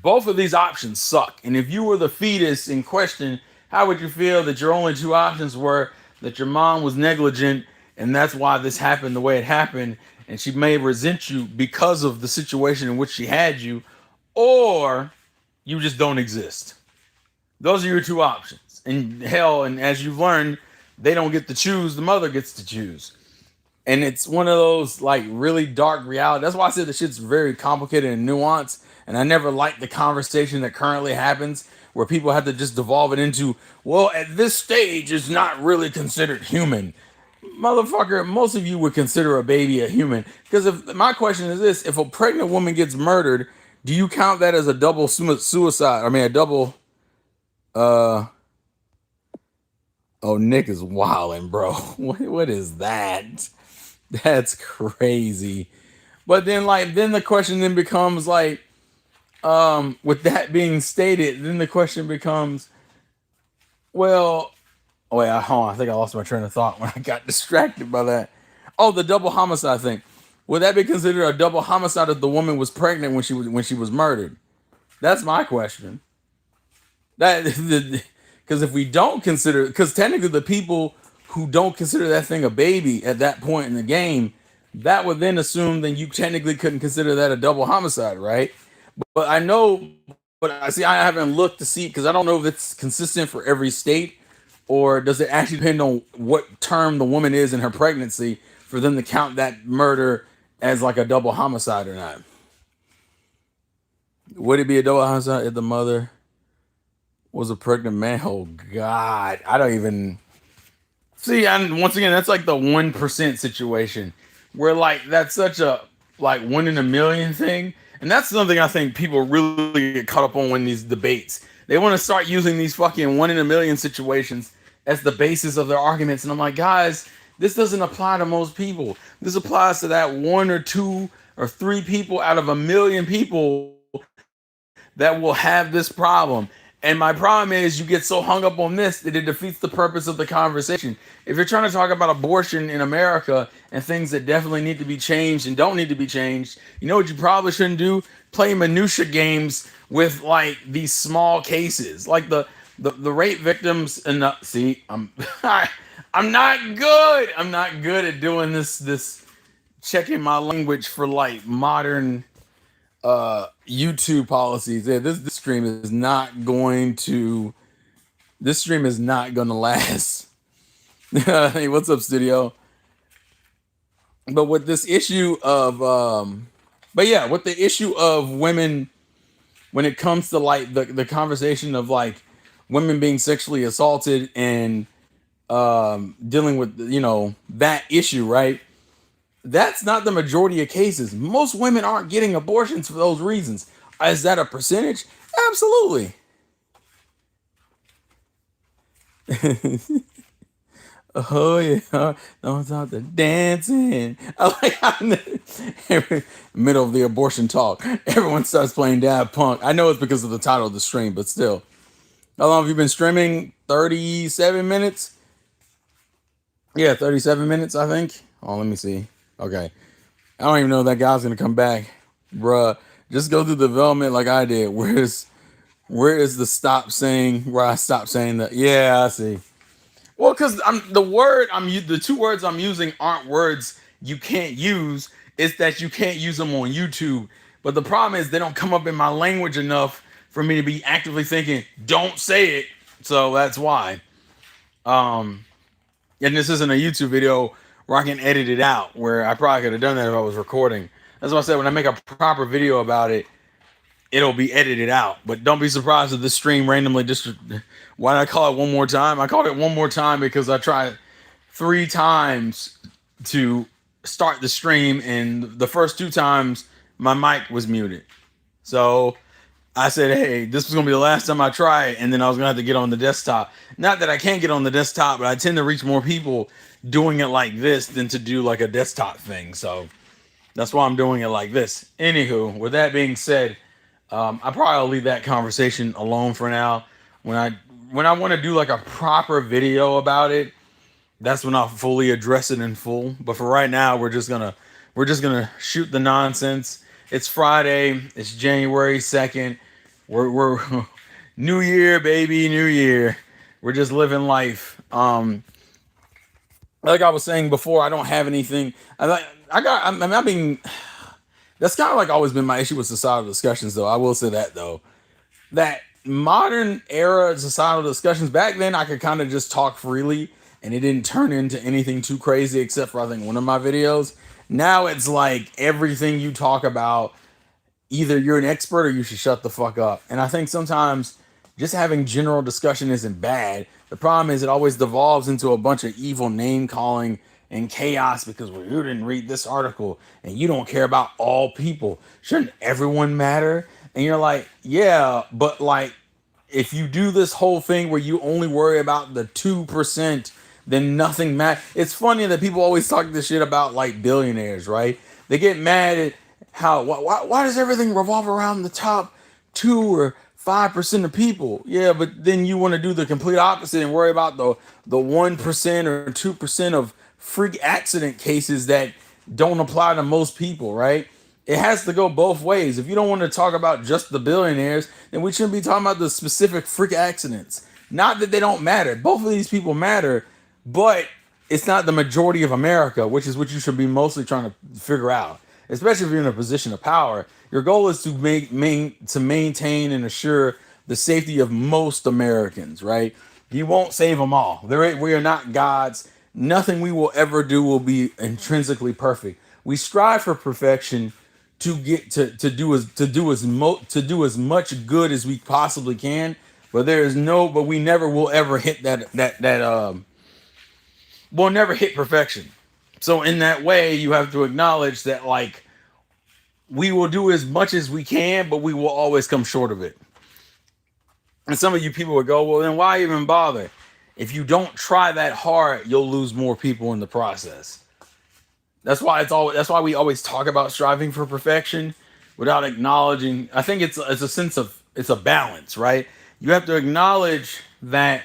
Both of these options suck. And if you were the fetus in question, how would you feel that your only two options were that your mom was negligent and that's why this happened the way it happened, and she may resent you because of the situation in which she had you, or you just don't exist? Those are your two options. And hell, and as you've learned, they don't get to choose, the mother gets to choose. And it's one of those like really dark reality. That's why I said the shit's very complicated and nuanced. And I never liked the conversation that currently happens where people have to just devolve it into, well, at this stage, it's not really considered human. motherfucker, most of you would consider a baby a human. Because if my question is this, if a pregnant woman gets murdered, do you count that as a double suicide? I mean, a double. Uh, oh, Nick is wilding, bro. What is that? That's crazy. But then, like, then the question then becomes like, with that being stated, then the question becomes, well, oh wait, hold on. I think I lost my train of thought when I got distracted by that. Oh, the double homicide thing. Would that be considered a double homicide if the woman was pregnant when she was murdered? That's my question. That because if we don't consider, because technically the people who don't consider that thing a baby at that point in the game, that would then assume then you technically couldn't consider that a double homicide, right? But I know, but I see I haven't looked to see because I don't know if it's consistent for every state or does it actually depend on what term the woman is in her pregnancy for them to count that murder as like a double homicide or not? Would it be a double homicide if the mother was a pregnant man? Oh God, I don't even see. And once again, that's like the 1% situation where like that's such a like 1 in a million thing, and that's something I think people really get caught up on when these debates. They want to start using these fucking 1 in a million situations as the basis of their arguments, and I'm like, guys, this doesn't apply to most people. This applies to that 1 or 2 or 3 people out of a million people that will have this problem. And my problem is you get so hung up on this that it defeats the purpose of the conversation. If you're trying to talk about abortion in America and things that definitely need to be changed and don't need to be changed, you know what you probably shouldn't do? Play minutia games with like these small cases, like the rape victims. And see, I'm I'm not good. I'm not good at doing this checking my language for like modern YouTube policies. Yeah, this stream is not going to last. Hey, what's up, studio? But with this issue of with the issue of women, when it comes to like the conversation of like women being sexually assaulted and dealing with that issue, right? That's not the majority of cases. Most women aren't getting abortions for those reasons. Is that a percentage? Absolutely. Oh yeah, don't stop the dancing. I like how in the middle of the abortion talk, everyone starts playing Daft Punk. I know it's because of the title of the stream, but still. How long have you been streaming? 37 minutes? Yeah, 37 minutes, I think. Oh, let me see. Okay. I don't even know if that guy's gonna come back. Bruh, just go through the development like I did. Where is the stop saying where I stopped saying that? Yeah, I see. Well, because the 2 words I'm using aren't words you can't use. It's that you can't use them on YouTube. But the problem is they don't come up in my language enough for me to be actively thinking, don't say it. So that's why. And this isn't a YouTube video where I can edit it out, where I probably could have done that if I was recording. That's why I said when I make a proper video about it, it'll be edited out. But don't be surprised if this stream randomly why did I call it one more time? I called it one more time because I tried 3 times to start the stream, and the first 2 times my mic was muted. So I said, hey, this was gonna be the last time I try it, and then I was gonna have to get on the desktop. Not that I can't get on the desktop, but I tend to reach more people doing it like this than to do like a desktop thing. So that's why I'm doing it like this. Anywho, with that being said, I probably will leave that conversation alone for now. When I want to do like a proper video about it, that's when I'll fully address it in full. But for right now, we're just gonna shoot the nonsense. It's Friday. It's January 2nd. We're New Year, baby, New Year. We're just living life. Like I was saying before, I don't have anything. That's kind of like always been my issue with societal discussions, though. I will say that, though. That modern era societal discussions, back then I could kind of just talk freely and it didn't turn into anything too crazy except for, I think, one of my videos. Now it's like everything you talk about, either you're an expert or you should shut the fuck up. And I think sometimes just having general discussion isn't bad. The problem is it always devolves into a bunch of evil name calling in chaos because well, you didn't read this article and you don't care about all people. Shouldn't everyone matter? And you're like, yeah, but like if you do this whole thing where you only worry about the 2%, then nothing matters. It's funny that people always talk this shit about like billionaires, right? They get mad at how why does everything revolve around the top 2 or 5% of people? Yeah, but then you want to do the complete opposite and worry about the 1% or 2% of freak accident cases that don't apply to most people, right? It has to go both ways. If you don't want to talk about just the billionaires, then we shouldn't be talking about the specific freak accidents. Not that they don't matter. Both of these people matter, but it's not the majority of America, which is what you should be mostly trying to figure out. Especially if you're in a position of power, your goal is to maintain and assure the safety of most Americans. Right? You won't save them all. We are not gods. Nothing we will ever do will be intrinsically perfect. We strive for perfection to get to do as much good as we possibly can. But we never will ever hit we'll never hit perfection. So in that way, you have to acknowledge that like we will do as much as we can, but we will always come short of it. And some of you people would go, well, then why even bother? If you don't try that hard, you'll lose more people in the process. That's why we always talk about striving for perfection without acknowledging. I think it's a balance, right? You have to acknowledge that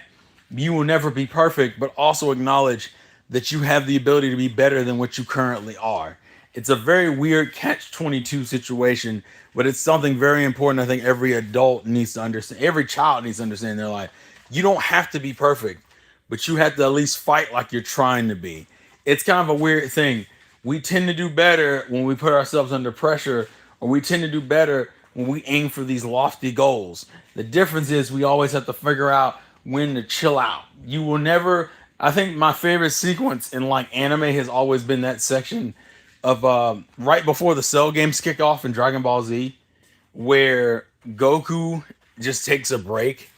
you will never be perfect, but also acknowledge that you have the ability to be better than what you currently are. It's a very weird catch-22 situation, but it's something very important. I think every adult needs to understand. Every child needs to understand in their life. You don't have to be perfect, but you have to at least fight like you're trying to be. It's kind of a weird thing. We tend to do better when we put ourselves under pressure, or we tend to do better when we aim for these lofty goals. The difference is we always have to figure out when to chill out. You will never. I think my favorite sequence in like anime has always been that section of right before the Cell games kick off in Dragon Ball Z, where Goku just takes a break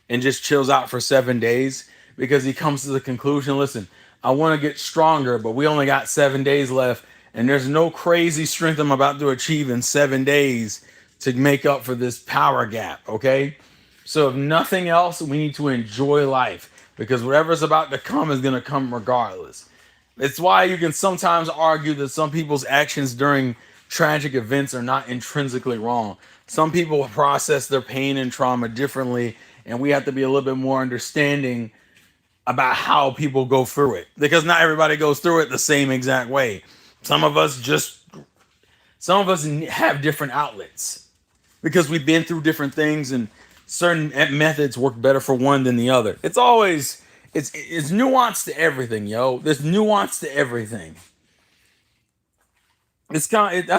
and just chills out for 7 days because he comes to the conclusion, listen, I want to get stronger, but we only got 7 days left, and there's no crazy strength I'm about to achieve in 7 days to make up for this power gap, okay? So if nothing else, we need to enjoy life because whatever's about to come is going to come regardless. It's why you can sometimes argue that some people's actions during tragic events are not intrinsically wrong. Some people process their pain and trauma differently, and we have to be a little bit more understanding about how people go through it because not everybody goes through it the same exact way. Some of us have different outlets because we've been through different things and certain methods work better for one than the other. It's nuance to everything, yo. There's nuance to everything. That's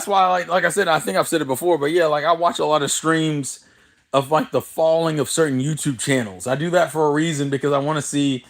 why like I said, I think I've said it before, but yeah, like I watch a lot of streams of like the falling of certain YouTube channels. I do that for a reason because I want to see.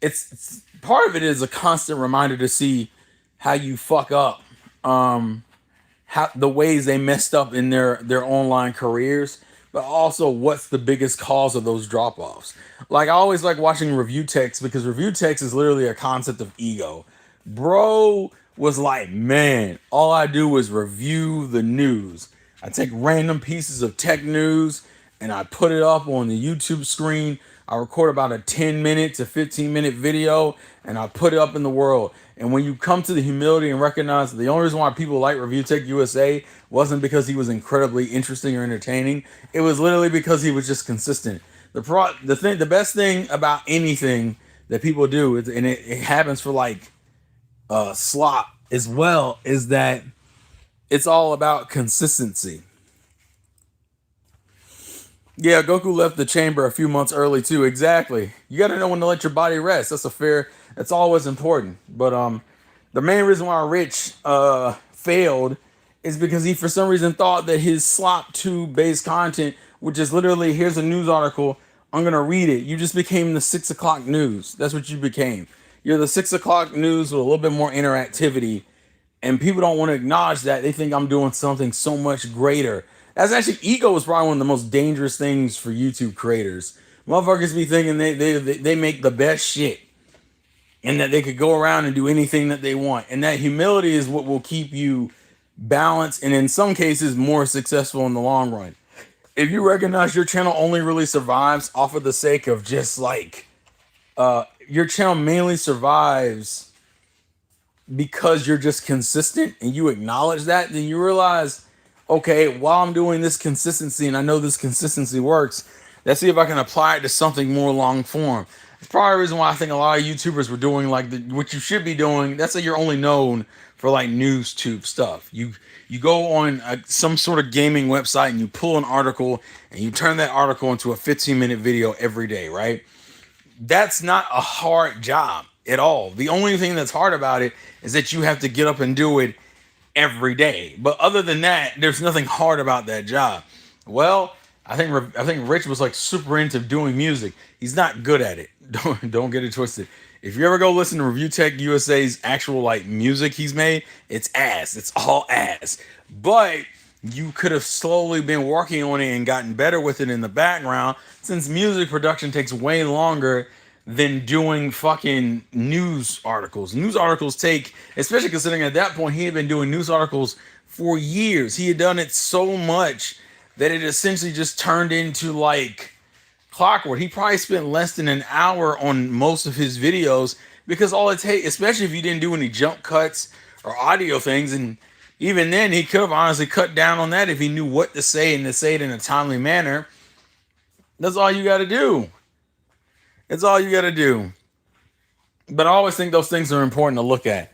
It's part of it is a constant reminder to see how you fuck up, how the ways they messed up in their online careers, but also what's the biggest cause of those drop offs. Like I always like watching review text because review text is literally a concept of ego. Bro was like, man, all I do is review the news. I take random pieces of tech news and I put it up on the YouTube screen. I record about a 10-minute to 15-minute video and I put it up in the world. And when you come to the humility and recognize that the only reason why people like Review Tech USA wasn't because he was incredibly interesting or entertaining, it was literally because he was just consistent. The best thing about anything that people do, and it happens for like slop as well, is that it's all about consistency. Yeah, Goku left the chamber a few months early too. Exactly. You got to know when to let your body rest. That's always important. But the main reason why Rich failed is because he for some reason thought that his slop 2 based content, which is literally here's a news article, I'm gonna read it. You just became the 6 o'clock news. That's what you became. You're the 6 o'clock news with a little bit more interactivity, and people don't want to acknowledge that. They think I'm doing something so much greater. That's actually, ego is probably one of the most dangerous things for YouTube creators. Motherfuckers be thinking they make the best shit. and that they could go around and do anything that they want. And that humility is what will keep you balanced and in some cases more successful in the long run. If you recognize your channel only really survives off of the sake of just like your channel mainly survives because you're just consistent and you acknowledge that, then you realize, okay, while I'm doing this consistency and I know this consistency works, let's see if I can apply it to something more long form. It's probably the reason why I think a lot of YouTubers were doing like what you should be doing. That's like you're only known for like news tube stuff. You go on some sort of gaming website and you pull an article and you turn that article into a 15-minute video every day, right? That's not a hard job at all. The only thing that's hard about it is that you have to get up and do it every day. But other than that, there's nothing hard about that job. Well, I think Rich was like super into doing music. He's not good at it. Don't get it twisted. If you ever go listen to Review Tech USA's actual like music he's made, it's ass. It's all ass. But you could have slowly been working on it and gotten better with it in the background, since music production takes way longer than doing fucking news articles. News articles take, especially considering at that point he had been doing news articles for years. He had done it so much that it essentially just turned into like clockwork. He probably spent less than an hour on most of his videos because all it takes, especially if you didn't do any jump cuts or audio things, and even then he could have honestly cut down on that if he knew what to say and to say it in a timely manner. That's all you got to do. It's all you got to do. But I always think those things are important to look at.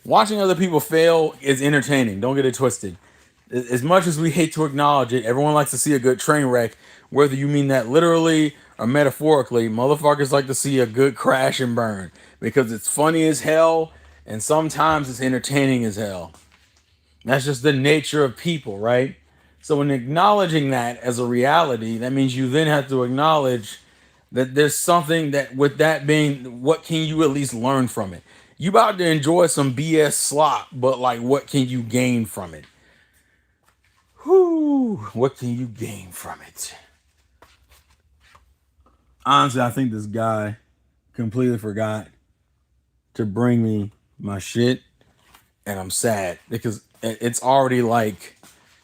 Watching other people fail is entertaining. Don't get it twisted. As much as we hate to acknowledge it, everyone likes to see a good train wreck, whether you mean that literally or metaphorically. Motherfuckers like to see a good crash and burn because it's funny as hell and sometimes it's entertaining as hell. That's just the nature of people, right? So in acknowledging that as a reality, that means you then have to acknowledge that there's something that, with that being, what can you at least learn from it? You about to enjoy some BS slop, but like, what can you gain from it? Whoo, what can you gain from it? Honestly, I think this guy completely forgot to bring me my shit, and I'm sad because it's already like,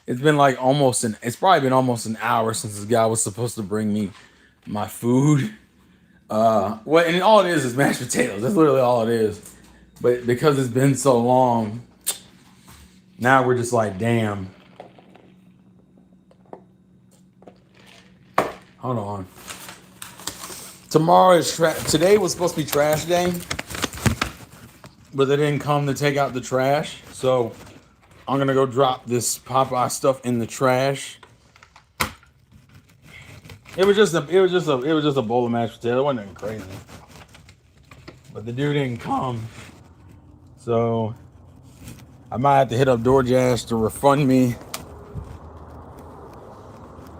it's probably been almost an hour since this guy was supposed to bring me my food. And all it is mashed potatoes. That's literally all it is. But because it's been so long, now we're just like, damn. Hold on. Today was supposed to be trash day, but they didn't come to take out the trash. So I'm gonna go drop this Popeye stuff in the trash. It was just a bowl of mashed potato. It wasn't nothing crazy. But the dude didn't come. So I might have to hit up DoorDash to refund me.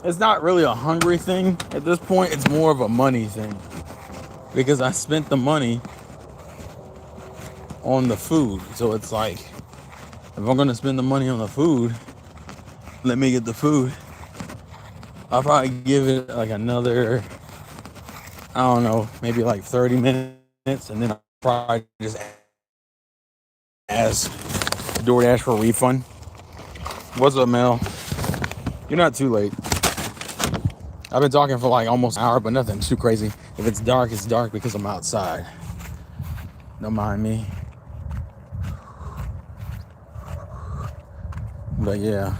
It's not really a hungry thing at this point. It's more of a money thing. Because I spent the money on the food. So it's like, if I'm gonna spend the money on the food, let me get the food. I'll probably give it like another, I don't know, maybe like 30 minutes, and then I'll probably just ask DoorDash for a refund. What's up, Mel? You're not too late. I've been talking for like almost an hour, but nothing too crazy. If it's dark, it's dark because I'm outside. Don't mind me. But yeah.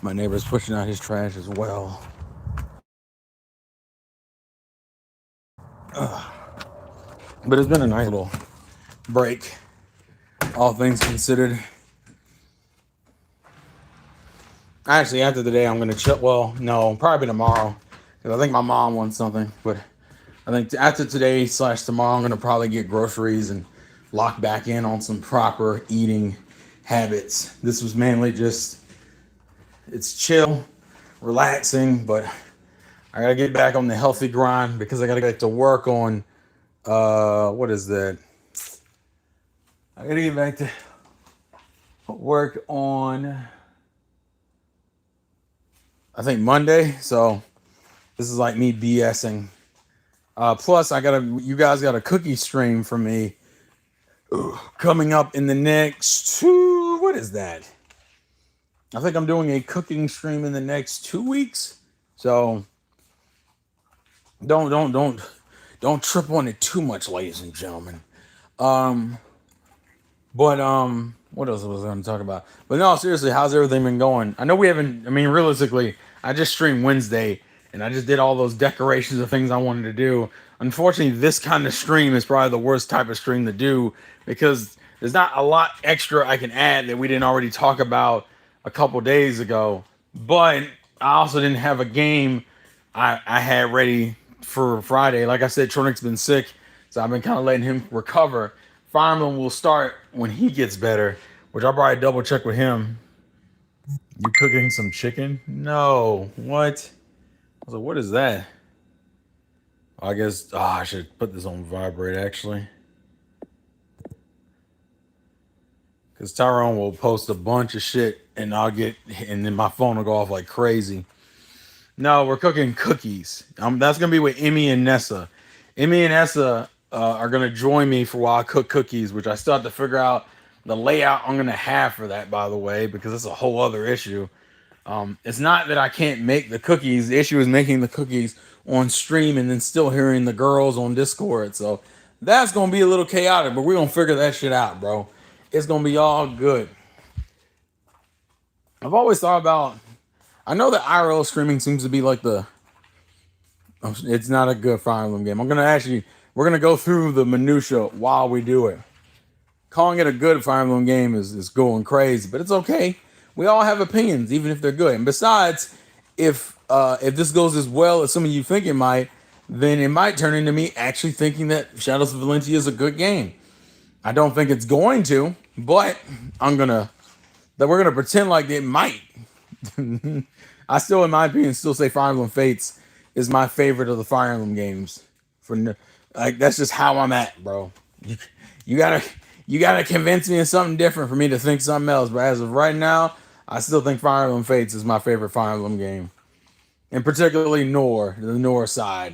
My neighbor's pushing out his trash as well. But it's been a nice little break, all things considered. Actually, after the day, I'm going to chill. Well, no, probably tomorrow. Because I think my mom wants something. But I think after today / tomorrow, I'm going to probably get groceries and lock back in on some proper eating habits. This was mainly just, it's chill, relaxing, but I got to get back on the healthy grind because I got to get to work on, what is that? I got to get back to work on, I think Monday. So this is like me BSing Plus, you guys got a cookie stream from me coming up in the next what is that? I think I'm doing a cooking stream in the next 2 weeks. So don't trip on it too much, ladies and gentlemen. But what else was I going to talk about? But no, seriously, how's everything been going? I know we haven't. I mean, realistically, I just streamed Wednesday, and I just did all those decorations of things I wanted to do. Unfortunately, this kind of stream is probably the worst type of stream to do because there's not a lot extra I can add that we didn't already talk about a couple days ago. But I also didn't have a game I had ready for Friday. Like I said, Tronic's been sick, so I've been kind of letting him recover. Fireman will start when he gets better, which I'll probably double check with him. You cooking some chicken? No. What? I was like, what is that? I guess I should put this on vibrate actually. Because Tyrone will post a bunch of shit and and then my phone will go off like crazy. No, we're cooking cookies. That's gonna be with Emmy and Nessa. Emmy and Nessa are gonna join me for while I cook cookies, which I still have to figure out the layout I'm gonna have for that, by the way, because that's a whole other issue. It's not that I can't make the cookies. The issue is making the cookies on stream and then still hearing the girls on Discord. So that's gonna be a little chaotic, but we're gonna figure that shit out, bro. It's gonna be all good. I've always thought about. I know that IRL streaming seems to be like it's not a good Fire Emblem game. We're gonna go through the minutia while we do it. Calling it a good Fire Emblem game is going crazy, but it's okay. We all have opinions, even if they're good. And besides, if this goes as well as some of you think it might, then it might turn into me actually thinking that Shadows of Valentia is a good game. I don't think it's going to, but we're gonna pretend like it might. I still, in my opinion, say Fire Emblem Fates is my favorite of the Fire Emblem games. That's just how I'm at, bro. You gotta convince me of something different for me to think something else. But as of right now, I still think Fire Emblem Fates is my favorite Fire Emblem game, and particularly the Nor side,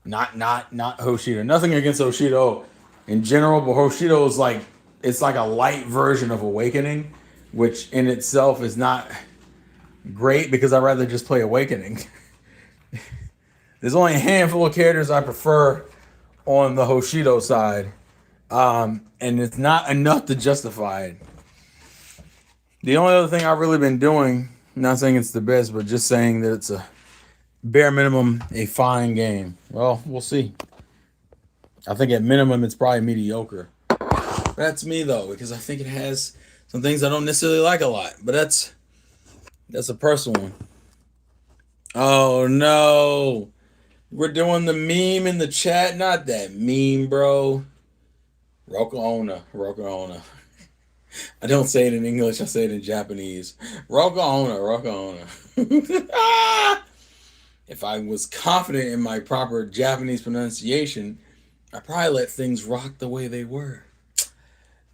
not Hoshido. Nothing against Hoshido in general, but Hoshido is it's like a light version of Awakening, which in itself is not great because I'd rather just play Awakening. There's only a handful of characters I prefer on the Hoshido side, and it's not enough to justify it. The only other thing I've really been doing, not saying it's the best, but just saying that it's a bare minimum a fine game. Well, we'll see. I think at minimum it's probably mediocre. That's me though, because I think it has some things I don't necessarily like a lot, but that's a personal one. Oh no. We're doing the meme in the chat. Not that meme, bro. Roka Ona. I don't say it in English. I say it in Japanese. Roka Ona. If I was confident in my proper Japanese pronunciation, I'd probably let things rock the way they were.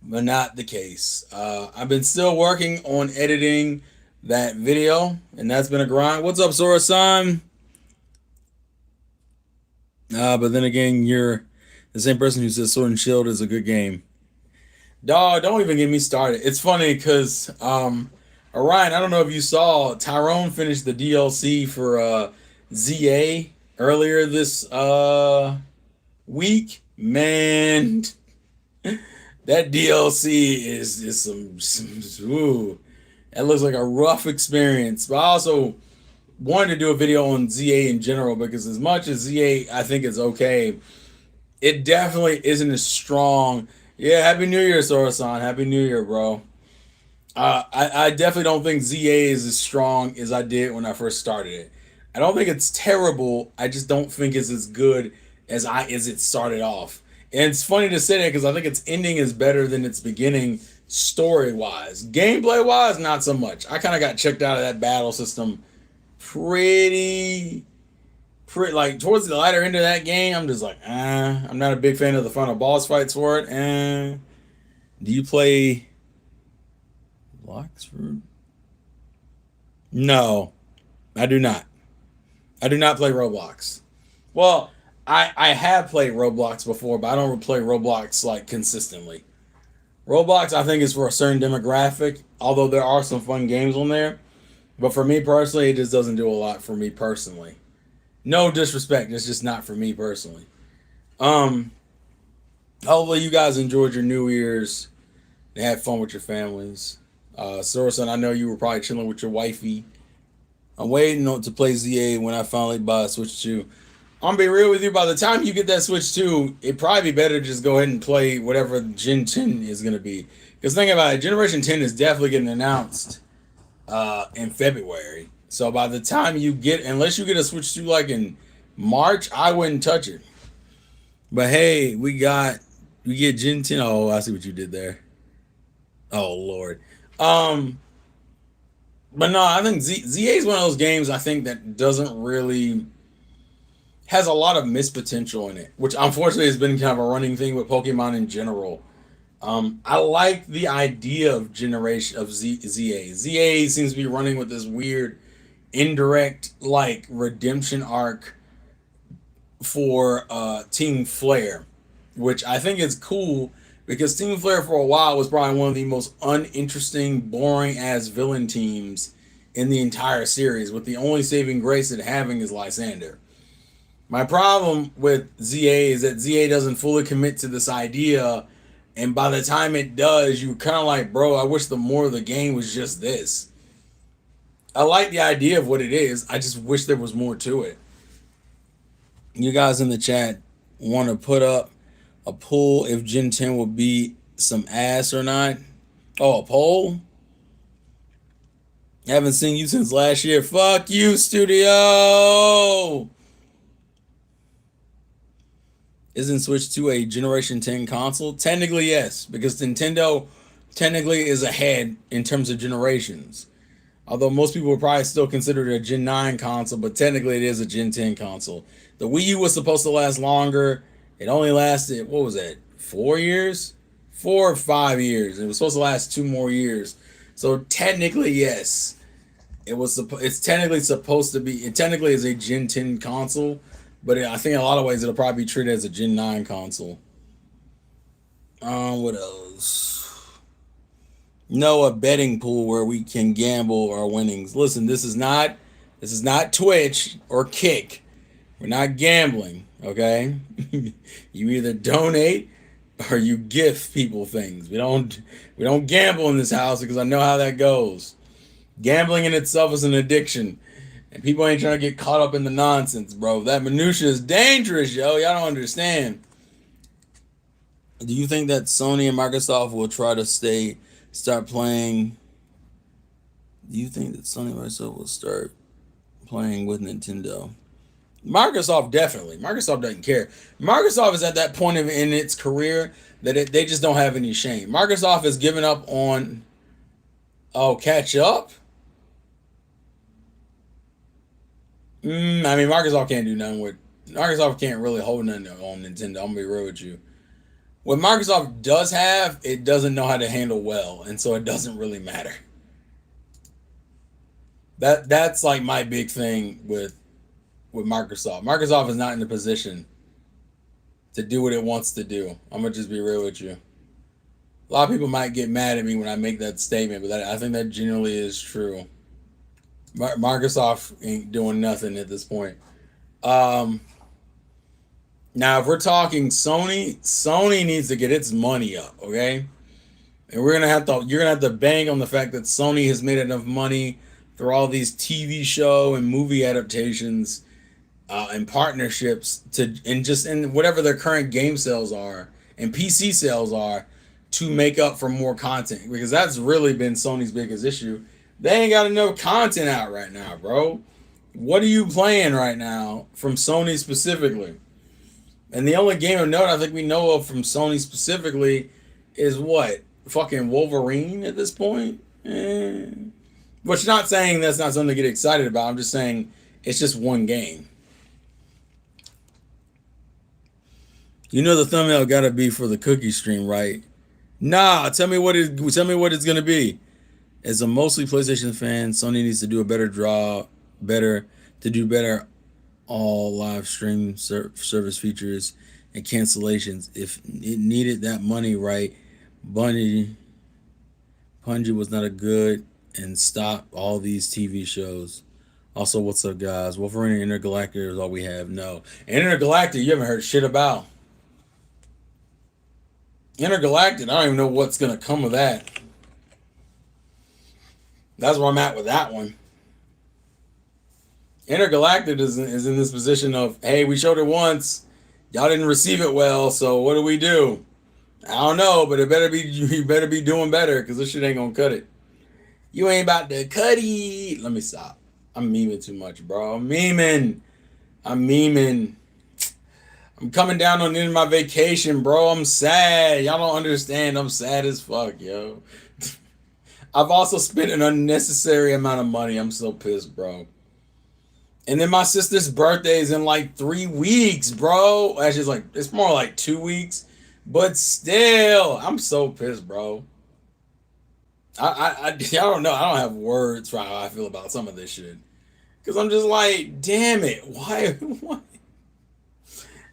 But not the case. I've been still working on editing that video, and that's been a grind. What's up, Sora-san? But then again, you're the same person who says Sword and Shield is a good game. Dog, don't even get me started. It's funny because Orion, I don't know if you saw, Tyrone finished the DLC for ZA earlier this week. Man, that DLC is some ooh, that looks like a rough experience. But I also wanted to do a video on ZA in general because as much as ZA I think is okay, it definitely isn't as strong. Yeah, Happy New Year, Sora-san. Happy New Year, bro. I definitely don't think ZA is as strong as I did when I first started it. I don't think it's terrible. I just don't think it's as good as it started off. And it's funny to say that because I think its ending is better than its beginning story-wise. Gameplay-wise, not so much. I kind of got checked out of that battle system pretty like towards the latter end of that game. I'm just like, I'm not a big fan of the final boss fights for it. Do you play Bloxford? No, I do not. I do not play Roblox. Well, I have played Roblox before, but I don't play Roblox like consistently. Roblox, I think, is for a certain demographic, although there are some fun games on there. But for me personally, it just doesn't do a lot for me personally. No disrespect, it's just not for me personally. Um, Hopefully you guys enjoyed your New Year's and had fun with your families. Sorensen, I know you were probably chilling with your wifey. I'm waiting to play ZA when I finally buy a Switch 2. I'm gonna be real with you. By the time you get that Switch 2, it'd probably be better to just go ahead and play whatever Gen 10 is gonna be. Because think about it, Generation 10 is definitely getting announced in February. So by the time you get, unless you get a Switch 2 like in March, I wouldn't touch it. But hey, we get Gen 10. Oh, I see what you did there. Oh Lord. Um, but no, I think ZA is one of those games I think that doesn't really has a lot of missed potential in it, which unfortunately has been kind of a running thing with Pokemon in general. I like the idea of generation of ZA. ZA seems to be running with this weird indirect like redemption arc for Team Flare, which I think is cool because Team Flare for a while was probably one of the most uninteresting, boring ass villain teams in the entire series, with the only saving grace it having is Lysander. My problem with ZA is that ZA doesn't fully commit to this idea, and by the time it does, you kind of like, bro, I wish the more of the game was just this. I like the idea of what it is. I just wish there was more to it. You guys in the chat want to put up a poll if Gen 10 will be some ass or not? Oh, a poll? Haven't seen you since last year. Fuck you, studio! Isn't Switch 2 a Generation 10 console? Technically, yes, because Nintendo technically is ahead in terms of generations. Although most people would probably still consider it a Gen 9 console, but technically it is a Gen 10 console. The Wii U was supposed to last longer. It only lasted, what was that, 4 years? 4 or 5 years. It was supposed to last 2 more years. So technically, yes. It's technically supposed to be, it technically is a Gen 10 console, but I think in a lot of ways it'll probably be treated as a Gen 9 console. What else? No, a betting pool where we can gamble our winnings. Listen, this is not Twitch or Kick. We're not gambling, okay? You either donate or you gift people things. We don't gamble in this house because I know how that goes. Gambling in itself is an addiction. And people ain't trying to get caught up in the nonsense, bro. That minutia is dangerous, yo. Y'all don't understand. Do you think that Sony and Microsoft will try to start playing? Do you think that Sony and Microsoft will start playing with Nintendo? Microsoft definitely. Microsoft doesn't care. Microsoft is at that point in its career that they just don't have any shame. Microsoft has given up on. Oh, catch up. I mean, Microsoft can't do nothing with. Microsoft can't really hold nothing on Nintendo. I'm gonna be real with you. What Microsoft does have, it doesn't know how to handle well, and so it doesn't really matter. That's like my big thing with Microsoft. Microsoft is not in the position to do what it wants to do. I'm gonna just be real with you. A lot of people might get mad at me when I make that statement, but I think that generally is true. Microsoft ain't doing nothing at this point. Now, if we're talking Sony, Sony needs to get its money up, okay? And you're gonna have to bang on the fact that Sony has made enough money through all these TV show and movie adaptations and partnerships and whatever their current game sales are and PC sales are to make up for more content, because that's really been Sony's biggest issue. They ain't got enough content out right now, bro. What are you playing right now from Sony specifically? And the only game of note I think we know of from Sony specifically is what? Fucking Wolverine at this point? Which, not saying that's not something to get excited about. I'm just saying it's just one game. You know the thumbnail gotta be for the cookie stream, right? Nah, tell me what it's gonna be. As a mostly PlayStation fan, Sony needs to do a better to do better all live stream service features and cancellations. If it needed that money, right? Bungie Punji was not a good and stop all these TV shows. Also, what's up, guys? Wolverine and Intergalactic is all we have. No, Intergalactic, you haven't heard shit about. Intergalactic, I don't even know what's gonna come of that. That's where I'm at with that one. Intergalactic is in this position of, hey, we showed it once, y'all didn't receive it well, so what do we do? I don't know, but it better be you better be doing better because this shit ain't gonna cut it. You ain't about to cut it. Let me stop. I'm memeing too much, bro. I'm memeing. I'm memeing. I'm coming down on the end of my vacation, bro. I'm sad. Y'all don't understand. I'm sad as fuck, yo. I've also spent an unnecessary amount of money. I'm so pissed, bro. And then my sister's birthday is in like 3 weeks, bro. Actually, it's more like 2 weeks. But still, I'm so pissed, bro. I don't know. I don't have words for how I feel about some of this shit. Cause I'm just like, damn it, why? Why?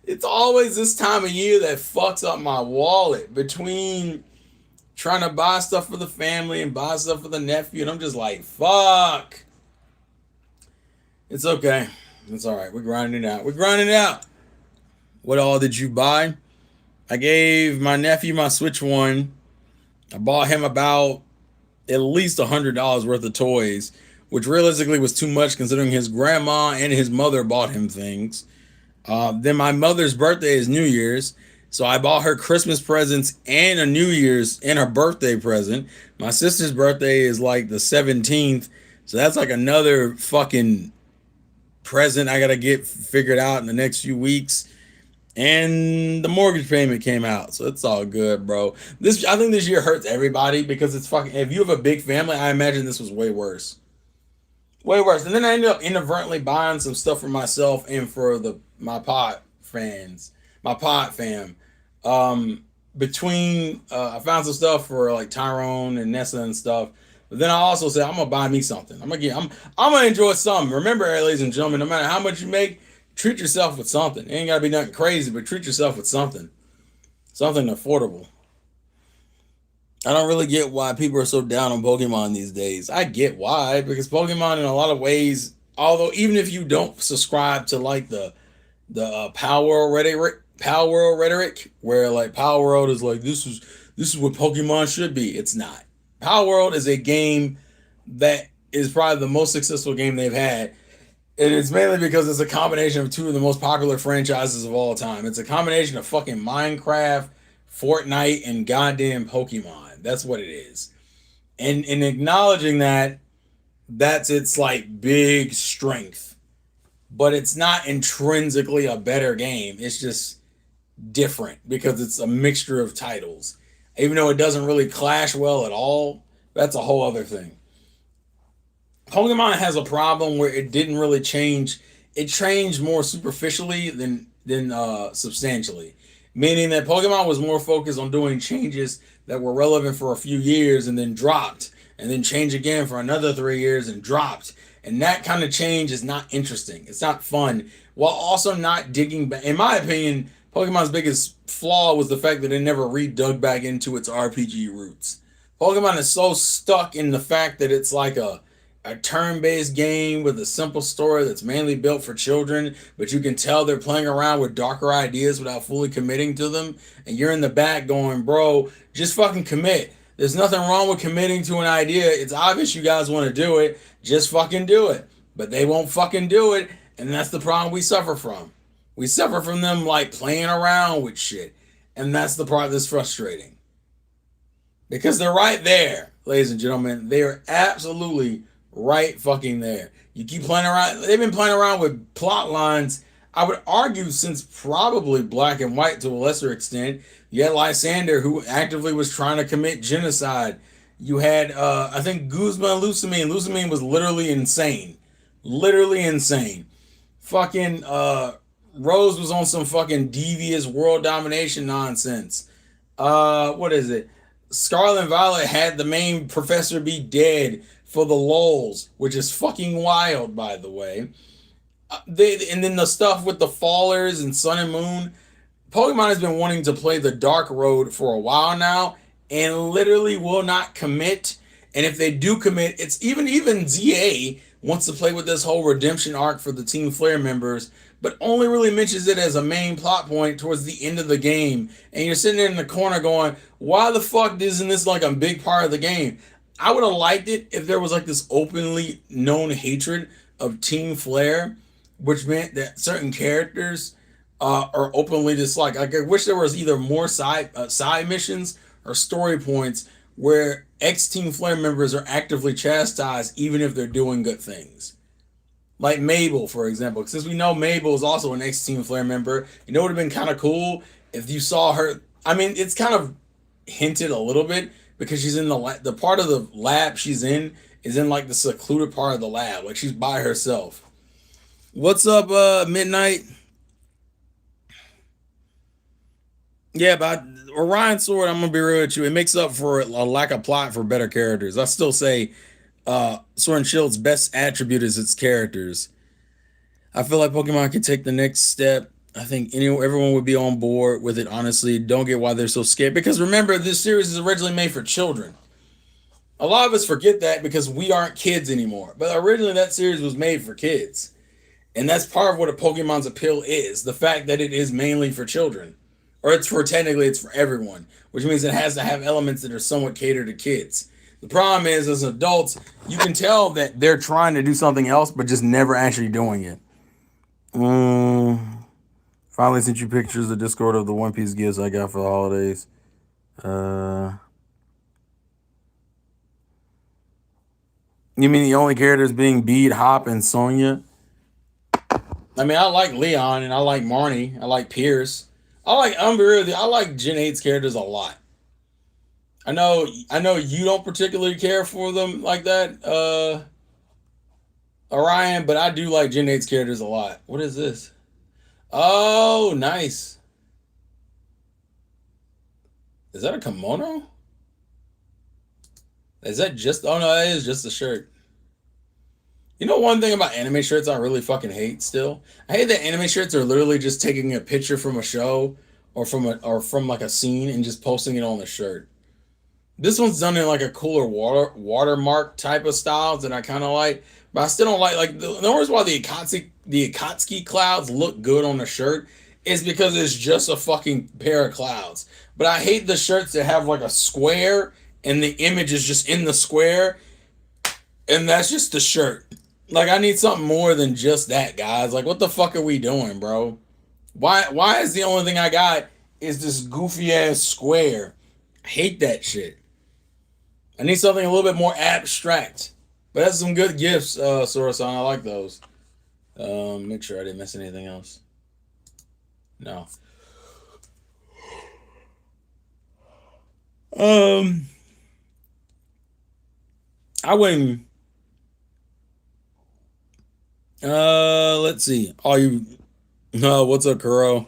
It's always this time of year that fucks up my wallet between trying to buy stuff for the family and buy stuff for the nephew, and I'm just like, fuck. It's okay. It's all right. We're grinding it out. We're grinding it out. What all did you buy? I gave my nephew my Switch One. I bought him about at least $100 worth of toys, which realistically was too much considering his grandma and his mother bought him things. Then my mother's birthday is New Year's, so I bought her Christmas presents and a New Year's and her birthday present. My sister's birthday is like the 17th, so that's like another fucking present I gotta get figured out in the next few weeks. And the mortgage payment came out, so it's all good, bro. I think this year hurts everybody because it's fucking. If you have a big family, I imagine this was way worse, way worse. And then I ended up inadvertently buying some stuff for myself and for my pot fans, my pot fam. Between I found some stuff for like Tyrone and Nessa and stuff. But then I also said I'm gonna buy me something. I'm gonna enjoy something. Remember, ladies and gentlemen, no matter how much you make, treat yourself with something. It ain't gotta be nothing crazy, but treat yourself with something. Something affordable. I don't really get why people are so down on Pokemon these days. I get why, because Pokemon in a lot of ways, although even if you don't subscribe to like the Power World rhetoric, where like Power World is like this is what Pokemon should be. It's not. Power World is a game that is probably the most successful game they've had. And it's mainly because it's a combination of two of the most popular franchises of all time. It's a combination of fucking Minecraft, Fortnite, and goddamn Pokemon. That's what it is. And in acknowledging that, that's its like big strength. But it's not intrinsically a better game. It's just different because it's a mixture of titles. Even though it doesn't really clash well at all, that's a whole other thing. Pokemon has a problem where it didn't really change. It changed more superficially than substantially. Meaning that Pokemon was more focused on doing changes that were relevant for a few years and then dropped. And then change again for another 3 years and dropped. And that kind of change is not interesting. It's not fun. While also not digging back. In my opinion, Pokemon's biggest flaw was the fact that it never dug back into its RPG roots. Pokemon is so stuck in the fact that it's like a turn-based game with a simple story that's mainly built for children, but you can tell they're playing around with darker ideas without fully committing to them. And you're in the back going, bro, just fucking commit. There's nothing wrong with committing to an idea. It's obvious you guys want to do it. Just fucking do it. But they won't fucking do it. And that's the problem we suffer from. We suffer from them like playing around with shit. And that's the part that's frustrating. Because they're right there, ladies and gentlemen. They are absolutely right fucking there. You keep playing around. They've been playing around with plot lines, I would argue, since probably Black and White to a lesser extent. You had Lysander, who actively was trying to commit genocide. You had, I think, Guzman Lusamine. Lusamine was literally insane. Literally insane. Fucking Rose was on some fucking devious world domination nonsense. What is it? Scarlet and Violet had the main professor be dead for the lulz, which is fucking wild, by the way. And then the stuff with the Fallers and Sun and Moon. Pokemon has been wanting to play the Dark Road for a while now, and literally will not commit. And if they do commit, it's even ZA wants to play with this whole redemption arc for the Team Flare members, but only really mentions it as a main plot point towards the end of the game. And you're sitting there in the corner going, "Why the fuck isn't this like a big part of the game?" I would have liked it if there was like this openly known hatred of Team Flare, which meant that certain characters are openly disliked. Like, I wish there was either more side missions or story points where ex Team Flare members are actively chastised, even if they're doing good things. Like Mabel, for example. Since we know Mabel is also an ex Team Flare member, it would have been kind of cool if you saw her. I mean, it's kind of hinted a little bit because she's in the part of the lab she's in is in like the secluded part of the lab. Like, she's by herself. What's up, Midnight? Yeah, but Orion Sword, I'm gonna be real with you. It makes up for a lack of plot for better characters. I still say Sword and Shield's best attribute is its characters. I feel like Pokemon can take the next step. I think everyone would be on board with it, honestly. Don't get why they're so scared. Because remember, this series is originally made for children. A lot of us forget that because we aren't kids anymore. But originally that series was made for kids. And that's part of what a Pokemon's appeal is. The fact that it is mainly for children. Or it's for everyone. Which means it has to have elements that are somewhat catered to kids. The problem is, as adults, you can tell that they're trying to do something else, but just never actually doing it. Finally sent you pictures of Discord of the One Piece gifts I got for the holidays. You mean the only characters being Bede, Hop, and Sonya? I mean, I like Leon and I like Marnie. I like Pierce. I like Gen 8's characters a lot. I know you don't particularly care for them like that, Orion, but I do like Gen 8's characters a lot. What is this? Oh, nice. Is that a kimono? Is that just... Oh, no, that is just a shirt. You know one thing about anime shirts I really fucking hate still? I hate that anime shirts are literally just taking a picture from a show or from like a scene and just posting it on the shirt. This one's done in like a cooler watermark type of style that I kind of like, but I still don't like the reason why the Akatsuki clouds look good on the shirt is because it's just a fucking pair of clouds. But I hate the shirts that have like a square and the image is just in the square and that's just the shirt. Like, I need something more than just that, guys. Like, what the fuck are we doing, bro? Why is the only thing I got is this goofy ass square? I hate that shit. I need something a little bit more abstract. But that's some good gifts, Sora-san. I like those. Make sure I didn't miss anything else. No. I wouldn't. Let's see. What's up, Kuro?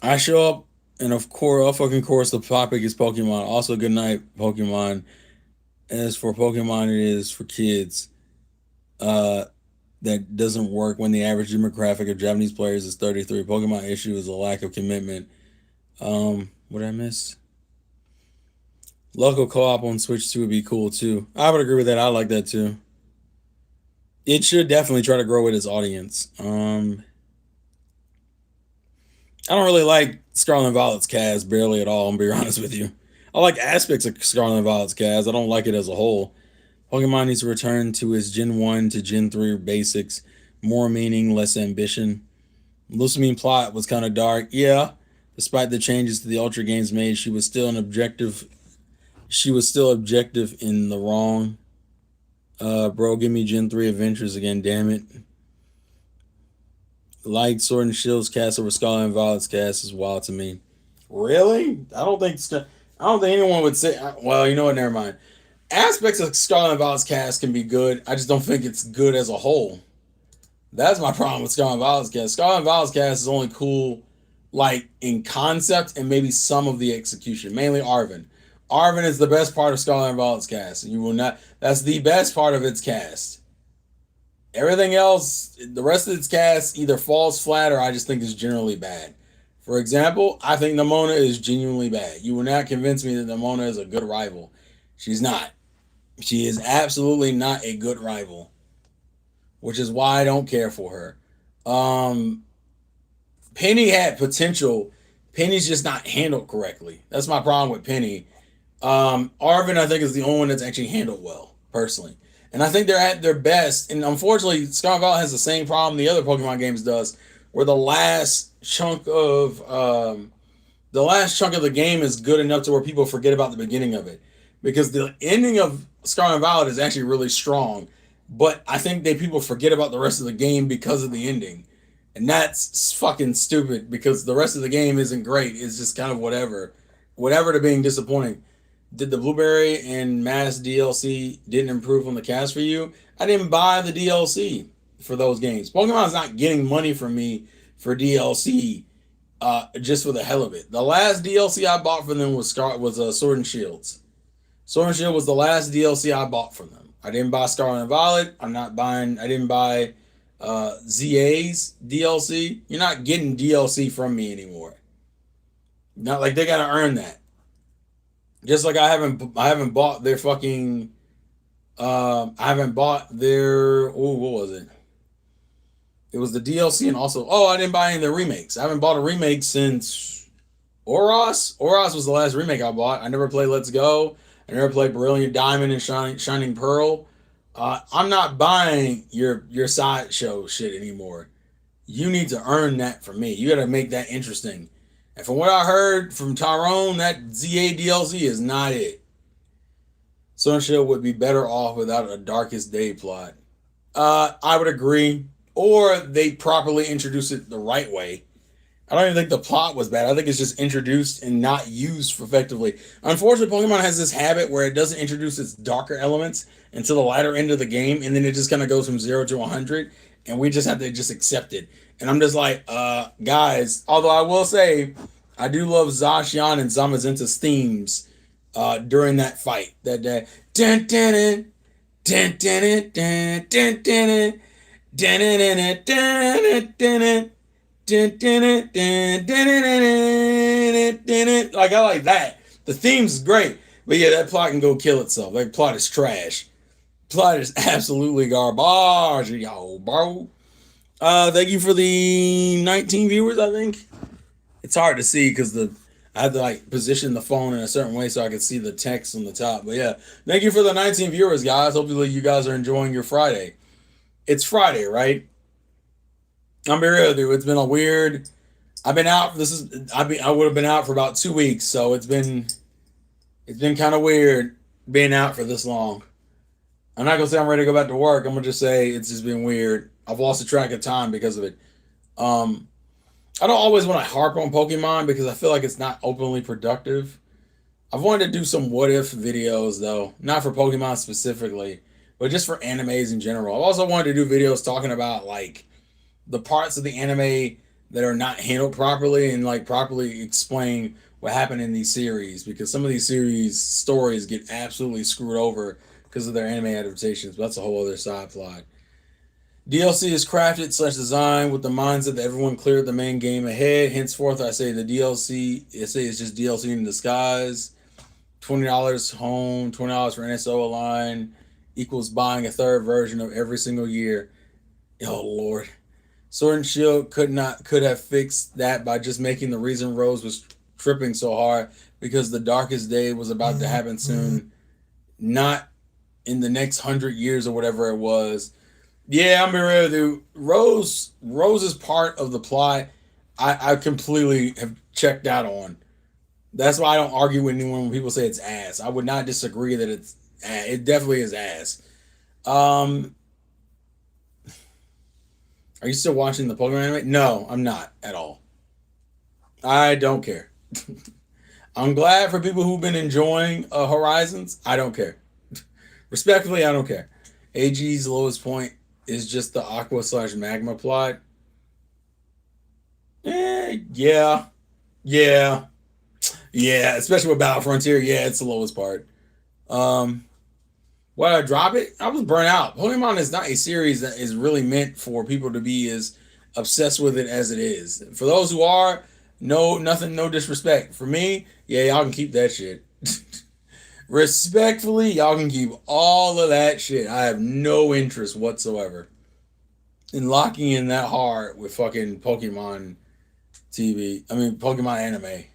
I show up, and of course, the topic is Pokemon. Also, good night, Pokemon. As for Pokemon, it is for kids. That doesn't work when the average demographic of Japanese players is 33. Pokemon issue is a lack of commitment. What did I miss? Local co-op on Switch 2 would be cool too. I would agree with that. I like that too. It should definitely try to grow with its audience. I don't really like Scarlet and Violet's cast barely at all, I'm gonna be honest with you. I like aspects of Scarlet and Violet's cast. I don't like it as a whole. Pokemon needs to return to its Gen 1 to Gen 3 basics. More meaning, less ambition. Lusamine plot was kind of dark. Yeah. Despite the changes to the Ultra games made, she was still objective in the wrong. Bro, give me Gen 3 Adventures again, damn it. Like Sword and Shield's cast over Scarlet and Violet's cast is wild to me. Really? I don't think anyone would say. Well, you know what? Never mind. Aspects of Scarlet and Violet's cast can be good. I just don't think it's good as a whole. That's my problem with Scarlet and Violet's cast. Scarlet and Violet's cast is only cool, like, in concept and maybe some of the execution. Mainly Arven. Arven is the best part of Scarlet and Violet's cast. You will not. That's the best part of its cast. Everything else, the rest of its cast either falls flat or I just think is generally bad. For example, I think Nimona is genuinely bad. You will not convince me that Nimona is a good rival. She's not. She is absolutely not a good rival, which is why I don't care for her. Um, Penny had potential. Penny's just not handled correctly. That's my problem with Penny. Arvin, I think, is the only one that's actually handled well, personally. And I think they're at their best. And unfortunately, Scarlet Violet has the same problem the other Pokemon games does, where the last chunk of the game is good enough to where people forget about the beginning of it. Because the ending of Scarlet and Violet is actually really strong, but I think that people forget about the rest of the game because of the ending. And that's fucking stupid because the rest of the game isn't great. It's just kind of whatever. Whatever to being disappointing. Did the Blueberry and Mass DLC didn't improve on the cast for you? I didn't buy the DLC for those games. Pokemon's not getting money from me for DLC just for the hell of it. The last DLC I bought for them was Sword and Shields. Sword and Shield was the last DLC I bought from them. I didn't buy Scarlet and Violet. I didn't buy ZA's DLC. You're not getting DLC from me anymore. Not like they gotta earn that. Just like I haven't bought their fucking I haven't bought their what was it? It was the DLC and also I didn't buy any of their remakes. I haven't bought a remake since Oros. Oros was the last remake I bought. I never played Let's Go. I never played Brilliant Diamond and Shining Pearl. I'm not buying your sideshow shit anymore. You need to earn that from me. You got to make that interesting. And from what I heard from Tyrone, that ZA DLC is not it. Sunshine would be better off without a Darkest Day plot. I would agree. Or they properly introduce it the right way. I don't even think the plot was bad. I think it's just introduced and not used effectively. Unfortunately, Pokemon has this habit where it doesn't introduce its darker elements until the latter end of the game, and then it just kind of goes from 0 to 100, and we just have to just accept it. And I'm just like, guys, although I will say, I do love Zacian and Zamazenta's themes during that fight. That dun dun dun dun dun dun dun dun dun dun. Like I like that. The theme's great, but yeah, that plot can go kill itself. That plot is trash. Plot is absolutely garbage, yo, bro. Thank you for the 19 viewers. I think it's hard to see because I had to like position the phone in a certain way so I could see the text on the top. But yeah, thank you for the 19 viewers, guys. Hopefully you guys are enjoying your Friday. It's Friday, right? I'm be real with you. It's been a weird. I've been out. I would have been out for about 2 weeks, so it's been kind of weird being out for this long. I'm not gonna say I'm ready to go back to work. I'm gonna just say it's just been weird. I've lost the track of time because of it. I don't always want to harp on Pokemon because I feel like it's not openly productive. I've wanted to do some what if videos though, not for Pokemon specifically, but just for animes in general. I've also wanted to do videos talking about like the parts of the anime that are not handled properly and like properly explain what happened in these series because some of these series stories get absolutely screwed over because of their anime adaptations. But that's a whole other side plot. DLC is crafted / designed with the mindset that everyone cleared the main game ahead. Henceforth, I say the DLC is just DLC in disguise. $20 home, $20 for NSO line equals buying a third version of every single year. Oh Lord. Sword and Shield could have fixed that by just making the reason Rose was tripping so hard because the Darkest Day was about to happen soon, not in the next 100 years or whatever it was. Yeah, I'm being real with you. Rose's part of the plot, I completely have checked out on. That's why I don't argue with anyone when people say it's ass. I would not disagree that it definitely is ass. Are you still watching the Pokemon anime? No, I'm not at all. I don't care. I'm glad for people who've been enjoying Horizons. I don't care. Respectfully, I don't care. AG's lowest point is just the Aqua / Magma plot. Yeah. Especially with Battle Frontier. Yeah, it's the lowest part. Why did I drop it? I was burnt out. Pokemon is not a series that is really meant for people to be as obsessed with it as it is. For those who are, no, nothing, no disrespect. For me, yeah, y'all can keep that shit. Respectfully, y'all can keep all of that shit. I have no interest whatsoever in locking in that hard with fucking Pokemon TV. I mean, Pokemon anime.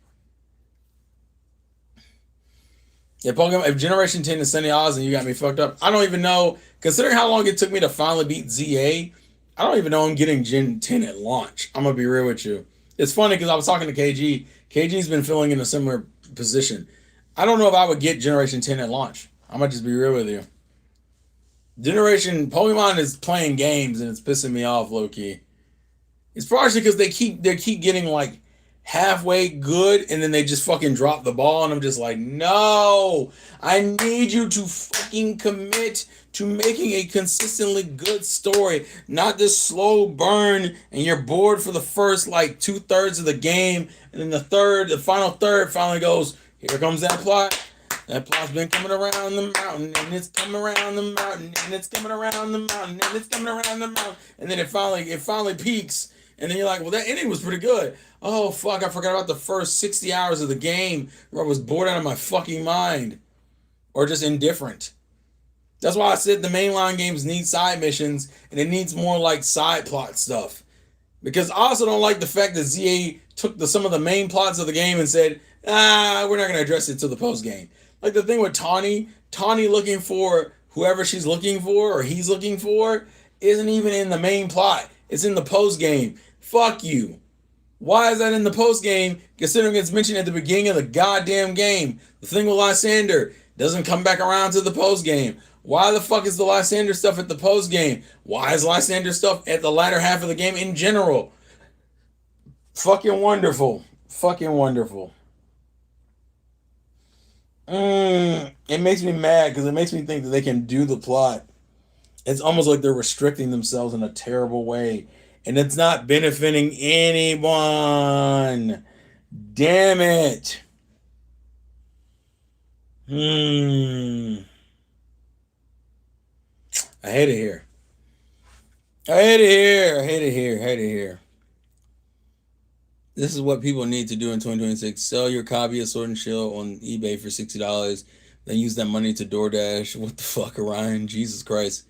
Yeah, Pokemon. If Generation 10 is Sunny Oz and you got me fucked up, I don't even know. Considering how long it took me to finally beat ZA, I don't even know I'm getting Gen 10 at launch. I'm gonna be real with you. It's funny because I was talking to KG. KG's been filling in a similar position. I don't know if I would get Generation 10 at launch. I'm gonna just be real with you. Generation Pokemon is playing games and it's pissing me off, low key. It's partially because they keep getting like halfway good and then they just fucking drop the ball and I'm just like, no, I need you to fucking commit to making a consistently good story, not this slow burn and you're bored for the first like 2/3 of the game and then the final third finally goes, here comes that plot. That plot's been coming around the mountain, and it's coming around the mountain, and it's coming around the mountain, and it's coming around the mountain, and then it finally peaks, and then you're like, well, that ending was pretty good. Oh fuck, I forgot about the first 60 hours of the game where I was bored out of my fucking mind, or just indifferent. That's why I said the mainline games need side missions, and it needs more like side plot stuff. Because I also don't like the fact that ZA took some of the main plots of the game and said, we're not going to address it till the post game. Like the thing with Tawny looking for whoever she's looking for or he's looking for isn't even in the main plot. It's in the post game. Fuck you. Why is that in the post game considering it's mentioned at the beginning of the goddamn game? The thing with Lysander doesn't come back around to the post game. Why the fuck is the Lysander stuff at the post game? Why is Lysander stuff at the latter half of the game in general? Fucking wonderful. Fucking wonderful. It makes me mad because it makes me think that they can do the plot. It's almost like they're restricting themselves in a terrible way. And it's not benefiting anyone. Damn it. I hate it here. I hate it here. I hate it here. I hate it here. This is what people need to do in 2026. Sell your copy of Sword and Shield on eBay for $60. Then use that money to DoorDash. What the fuck, Orion? Jesus Christ.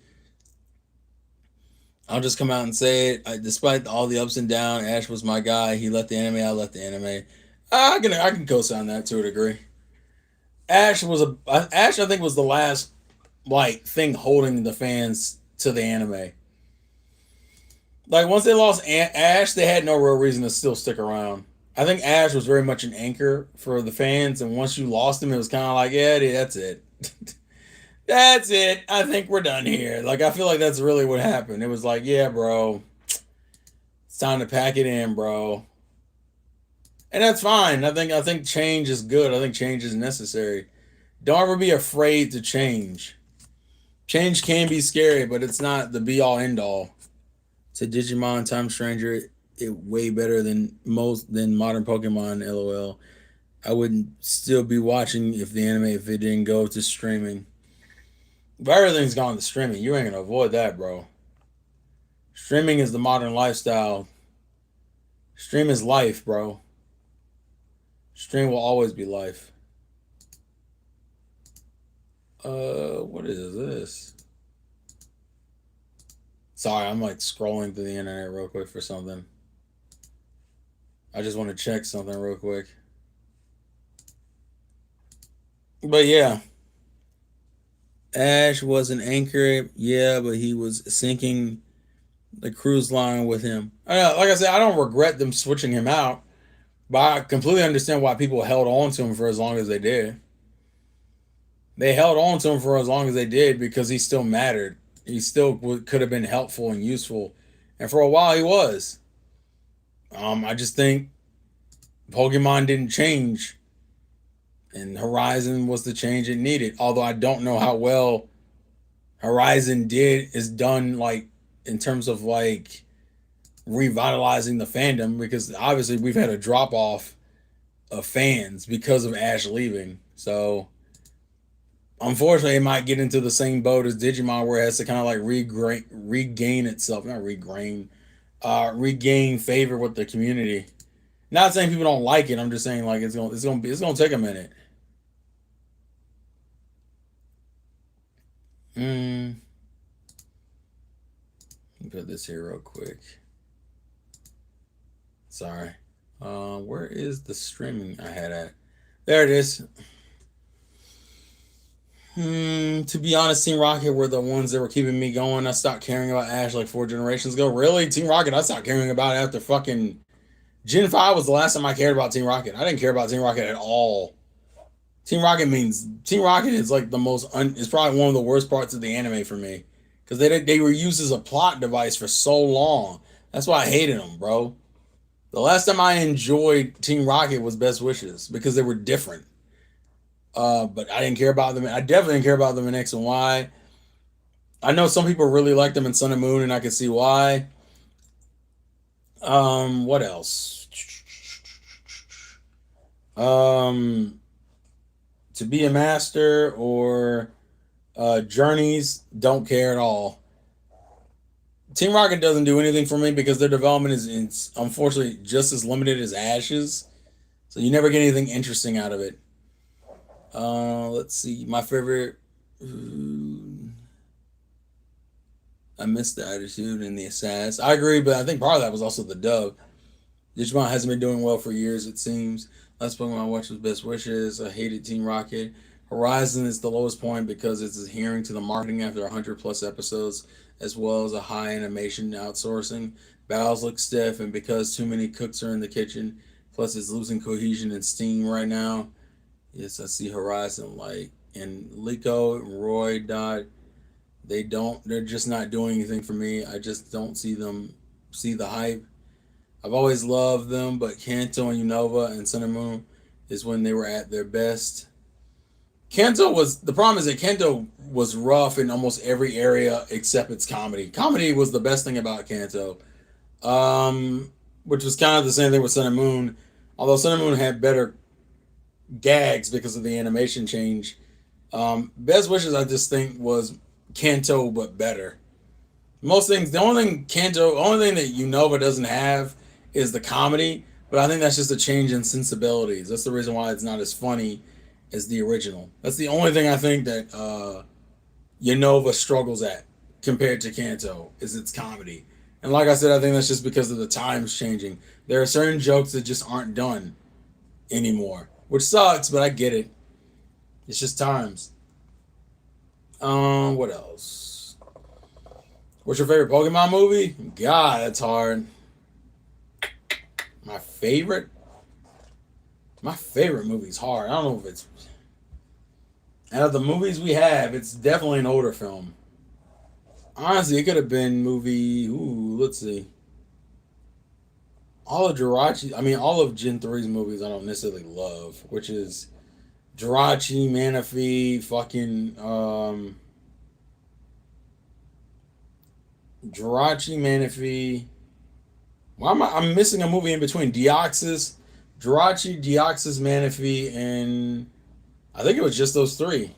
I'll just come out and say it. Despite all the ups and downs, Ash was my guy. He left the anime. I left the anime. I can co-sign that to a degree. Ash. I think was the last like thing holding the fans to the anime. Like once they lost Ash, they had no real reason to still stick around. I think Ash was very much an anchor for the fans, and once you lost him, it was kind of like, yeah, that's it. That's it. I think we're done here. Like I feel like that's really what happened. It was like, yeah, bro, it's time to pack it in, bro. And that's fine. I think change is good. I think change is necessary. Don't ever be afraid to change. Change can be scary, but it's not the be all end all. To Digimon Time Stranger, it way better than modern Pokemon. LOL. I wouldn't still be watching if it didn't go to streaming. But everything's gone to streaming. You ain't gonna avoid that, bro. Streaming is the modern lifestyle. Stream is life, bro. Stream will always be life. What is this? Sorry, I'm like scrolling through the internet real quick for something. I just want to check something real quick. But yeah, Ash was an anchor. Yeah, but he was sinking the cruise line with him. Like I said, I don't regret them switching him out, but I completely understand why people held on to him for as long as they did. They held on to him for as long as they did because he still mattered. He still could have been helpful and useful, and for a while he was. I just think Pokemon didn't change, and Horizon was the change it needed. Although I don't know how well Horizon is done, like in terms of like revitalizing the fandom, because obviously we've had a drop off of fans because of Ash leaving. So unfortunately, it might get into the same boat as Digimon, where it has to kind of like regain itself, not regain, regain favor with the community. Not saying people don't like it. I'm just saying like it's gonna take a minute. Mm, let me put this here real quick. Sorry. Where is the streaming I had at? There it is. To be honest, Team Rocket were the ones that were keeping me going. I stopped caring about Ash like 4 generations ago. Really? Team Rocket, I stopped caring about it after fucking Gen 5 was the last time I cared about Team Rocket. I didn't care about Team Rocket at all. Team Rocket is like it's probably one of the worst parts of the anime for me. Because they were used as a plot device for so long. That's why I hated them, bro. The last time I enjoyed Team Rocket was Best Wishes because they were different. But I didn't care about them. I definitely didn't care about them in X and Y. I know some people really like them in Sun and Moon, and I can see why. What else? To be a master or Journeys, don't care at all. Team Rocket doesn't do anything for me because their development is unfortunately just as limited as Ash's. So you never get anything interesting out of it. Let's see. My favorite. I missed the attitude and the assass. I agree, but I think part of that was also the dub. Digimon hasn't been doing well for years, it seems. Last Pokemon I watched was Best Wishes. I hated Team Rocket. Horizon is the lowest point because it's adhering to the marketing after 100 plus episodes, as well as a high animation outsourcing. Battles look stiff, and because too many cooks are in the kitchen, plus it's losing cohesion and steam right now. Yes, I see Horizon Light. And Liko and Roy Dot, they're just not doing anything for me. I just don't see the hype. I've always loved them, but Kanto and Unova and Sun and Moon is when they were at their best. The problem is that Kanto was rough in almost every area except its comedy. Comedy was the best thing about Kanto. Which was kind of the same thing with Sun and Moon. Although Sun and Moon had better gags because of the animation change. Best Wishes I just think was Kanto but better. Most things, the only thing that Unova doesn't have is the comedy, but I think that's just a change in sensibilities. That's the reason why it's not as funny as the original. That's the only thing I think that Unova struggles at compared to Kanto is its comedy. And like I said, I think that's just because of the times changing. There are certain jokes that just aren't done anymore, which sucks, but I get it. It's just times. What else? What's your favorite Pokemon movie? God, that's hard. My favorite? My favorite movie's hard. I don't know if it's out of the movies we have, it's definitely an older film. Honestly, it could have been movie. Ooh, let's see. All of Gen 3's movies I don't necessarily love, which is Jirachi, Manaphy, fucking Jirachi, Manaphy. Why am I'm missing a movie in between? Deoxys, Jirachi, Deoxys, Manaphy, and I think it was just those three.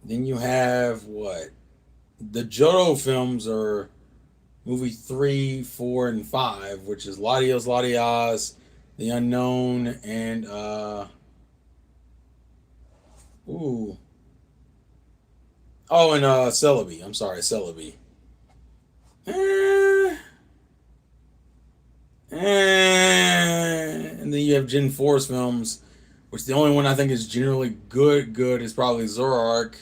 Then you have what? The Johto films are movie 3, 4, and 5, which is Latios, Latias, The Unknown, and ooh. Oh, and Celebi. I'm sorry, Celebi. Eh, and then you have Gen 4's films, which the only one I think is generally good is probably Zoroark.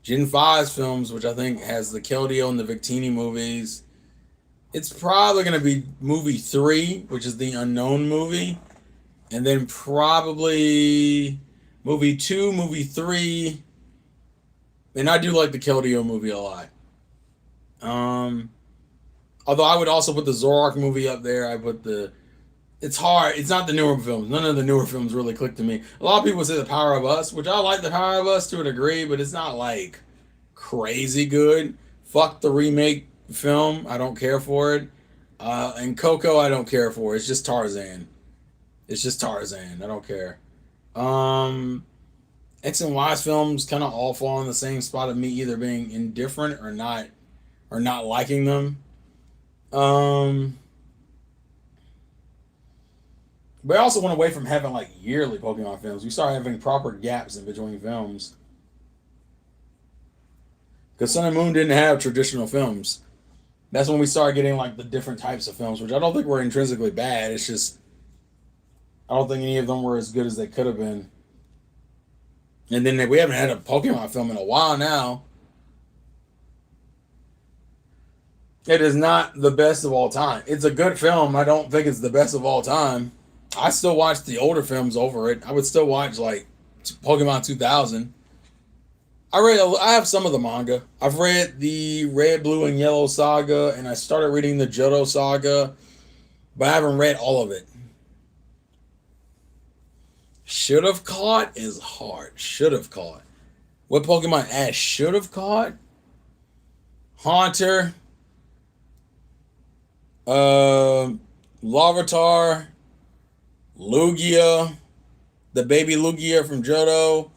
Gen 5's films, which I think has the Keldeo and the Victini movies. It's probably going to be movie 3, which is the Unknown movie. And then probably movie 2, movie 3. And I do like the Keldeo movie a lot. Although I would also put the Zoroark movie up there. It's hard. It's not the newer films. None of the newer films really click to me. A lot of people say The Power of Us, which I like The Power of Us to a degree, but it's not like crazy good. Fuck the remake film. I don't care for it. And Coco, I don't care for. It's just Tarzan. It's just Tarzan. I don't care. X and Y's films kind of all fall in the same spot of me either being indifferent or not liking them. Um, but I also went away from having like yearly Pokemon films. We started having proper gaps in between films because Sun and Moon didn't have traditional films. That's when we started getting like the different types of films, which I don't think were intrinsically bad. It's just I don't think any of them were as good as they could have been. And then we haven't had a Pokemon film in a while now. It is not the best of all time. It's a good film. I don't think it's the best of all time. I still watch the older films over it. I would still watch like Pokemon 2000. I have some of the manga. I've read the Red, Blue, and Yellow saga, and I started reading the Johto saga, but I haven't read all of it. Should have caught is hard. Should have caught. What Pokemon Ash should have caught? Haunter, Larvitar, Lugia, the baby Lugia from Johto.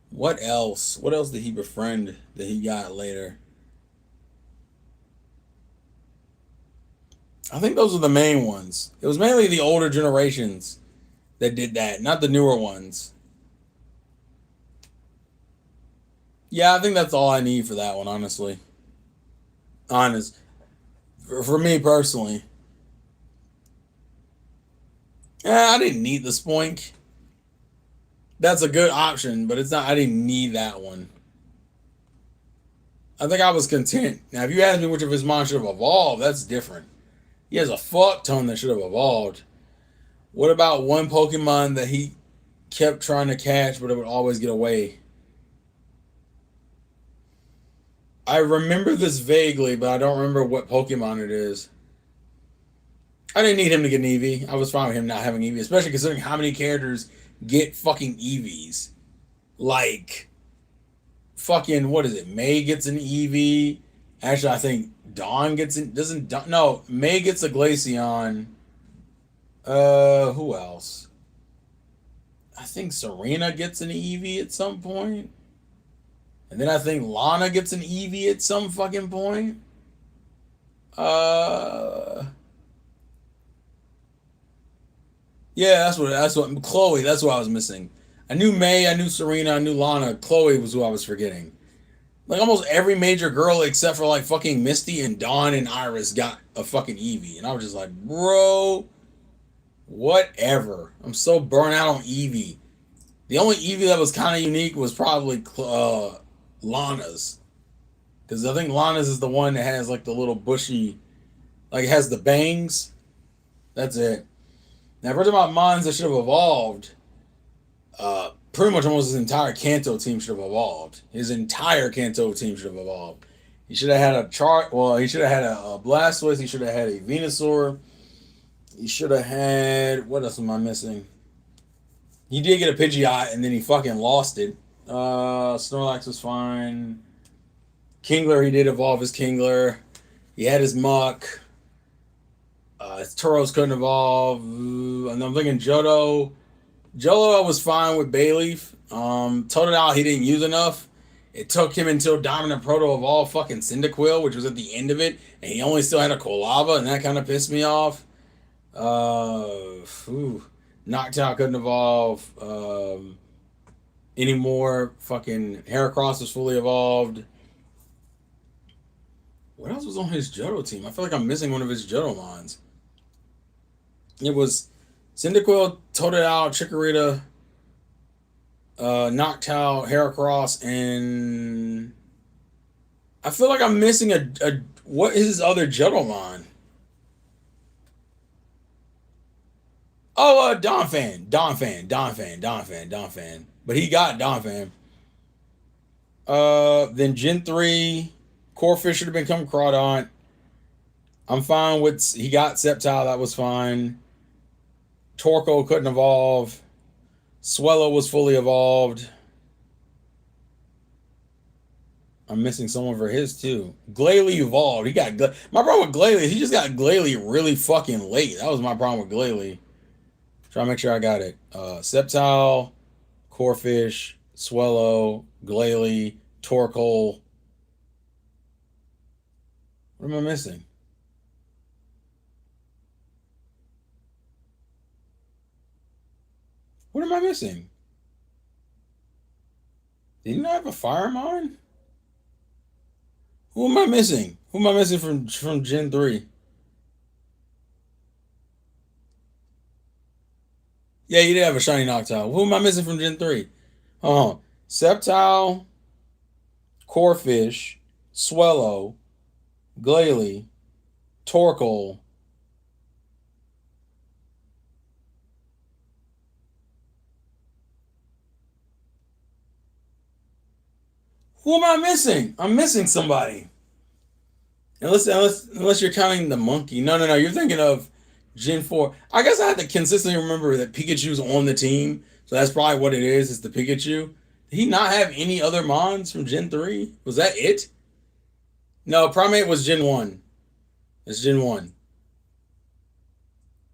What else? What else did he befriend that he got later? I think those are the main ones. It was mainly the older generations that did that, not the newer ones. Yeah, I think that's all I need for that one, honestly. Honest. For me personally. Yeah, I didn't need the Spoink. That's a good option, but it's not. I didn't need that one. I think I was content. Now, if you ask me which of his mons should have evolved, that's different. He has a fuck ton that should have evolved. What about one Pokemon that he kept trying to catch, but it would always get away? I remember this vaguely, but I don't remember what Pokemon it is. I didn't need him to get an Eevee. I was fine with him not having Eevee, especially considering how many characters get fucking Eevees. Like, fucking, what is it? May gets an Eevee. Actually, I think Dawn gets it. Doesn't Dawn, no, May gets a Glaceon. Who else? I think Serena gets an Eevee at some point. And then I think Lana gets an Eevee at some fucking point. Yeah, that's what Chloe, that's what I was missing. I knew May, I knew Serena, I knew Lana. Chloe was who I was forgetting. Like almost every major girl except for like fucking Misty and Dawn and Iris got a fucking Eevee. And I was just like, bro, whatever. I'm so burnt out on Eevee. The only Eevee that was kind of unique was probably Lana's. Because I think Lana's is the one that has like the little bushy, like it has the bangs. That's it. Now, if we're talking about Mons that should have evolved, pretty much almost his entire Kanto team should have evolved. His entire Kanto team should have evolved. He should have had a chart. Well, he should have had a Blastoise. He should have had a Venusaur. He should have had. What else am I missing? He did get a Pidgeot, and then he fucking lost it. Snorlax was fine. Kingler, he did evolve his Kingler. He had his Muck. His Tauros couldn't evolve. And I'm thinking Johto. Johto I was fine with Bayleaf. Totodile he didn't use enough. It took him until Dominant Proto evolved fucking Cyndaquil, which was at the end of it, and he only still had a Quilava, and that kind of pissed me off. Noctowl couldn't evolve anymore. Fucking Heracross was fully evolved. What else was on his Johto team? I feel like I'm missing one of his Johto mons. It was Cyndaquil, Totodile, Chikorita, Noctowl, Heracross, and I feel like I'm missing a what is his other Johtomon? Oh, Donphan. But he got Donphan. Then Gen 3, Corphish should have become Crawdaunt. I'm fine with, he got Sceptile, that was fine. Torkoal couldn't evolve. Swellow was fully evolved. I'm missing someone for his too. Glalie evolved. He got my problem with Glalie. He just got Glalie really fucking late. That was my problem with Glalie. Trying to make sure I got it. Septile, Corefish, Swellow, Glalie, Torkoal. What am I missing? What am I missing? Did you not have a fire mine? Who am I missing? Who am I missing from Gen 3? Yeah, you did have a shiny Noctowl. Who am I missing from Gen 3? Oh, Septile, Corefish, Swellow, Glalie, Torkoal. Who am I missing? I'm missing somebody. Unless you're counting the monkey. No, no, no. You're thinking of Gen 4. I guess I have to consistently remember that Pikachu's on the team. So that's probably what it is. It's the Pikachu. Did he not have any other Mons from Gen 3? Was that it? No, Primate was Gen 1. It's Gen 1.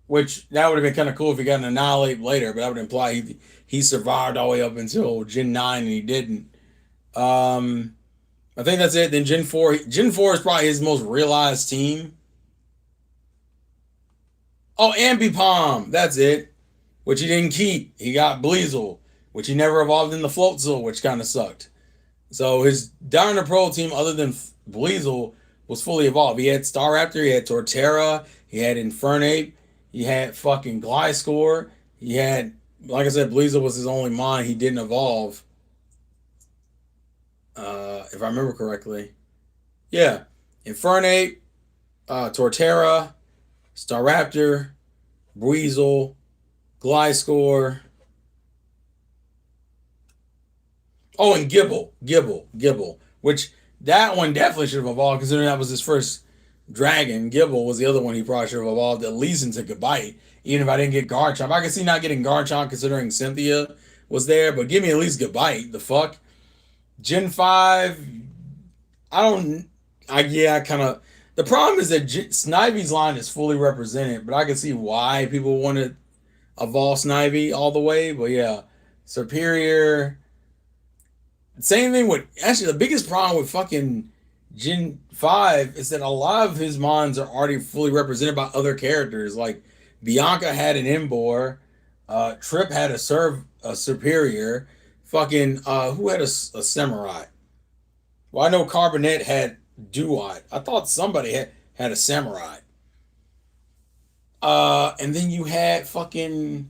Which that would have been kind of cool if he got an Annihilate later, but that would imply he survived all the way up until Gen 9 and he didn't. I think that's it. Then Gen 4. Gen 4 is probably his most realized team. Oh, Ambipom. That's it. Which he didn't keep. He got Bleasel, which he never evolved into Floatzel, which kind of sucked. So his Dino Pro team, other than Bleasel, was fully evolved. He had Staraptor, he had Torterra, he had Infernape, he had fucking Gliscor, he had, like I said, Bleasel was his only mon he didn't evolve. If I remember correctly. Yeah. Infernape, Torterra, Staraptor, Breezel, Gliscor. Oh, and Gibble. Which that one definitely should have evolved, considering that was his first dragon. Gibble was the other one he probably should have evolved at least into Gabite. Even if I didn't get Garchomp. I can see not getting Garchomp considering Cynthia was there, but give me at least Gabite. The fuck? Gen 5, I don't. I kind of. The problem is that Snivy's line is fully represented, but I can see why people want to evolve Snivy all the way. But yeah, Superior. Same thing with actually the biggest problem with fucking Gen 5 is that a lot of his mons are already fully represented by other characters. Like Bianca had an Embor, Trip had a Superior, fucking who had a Samurai? Well, I know Carbonet had Duat. I thought somebody had a Samurai. And then you had fucking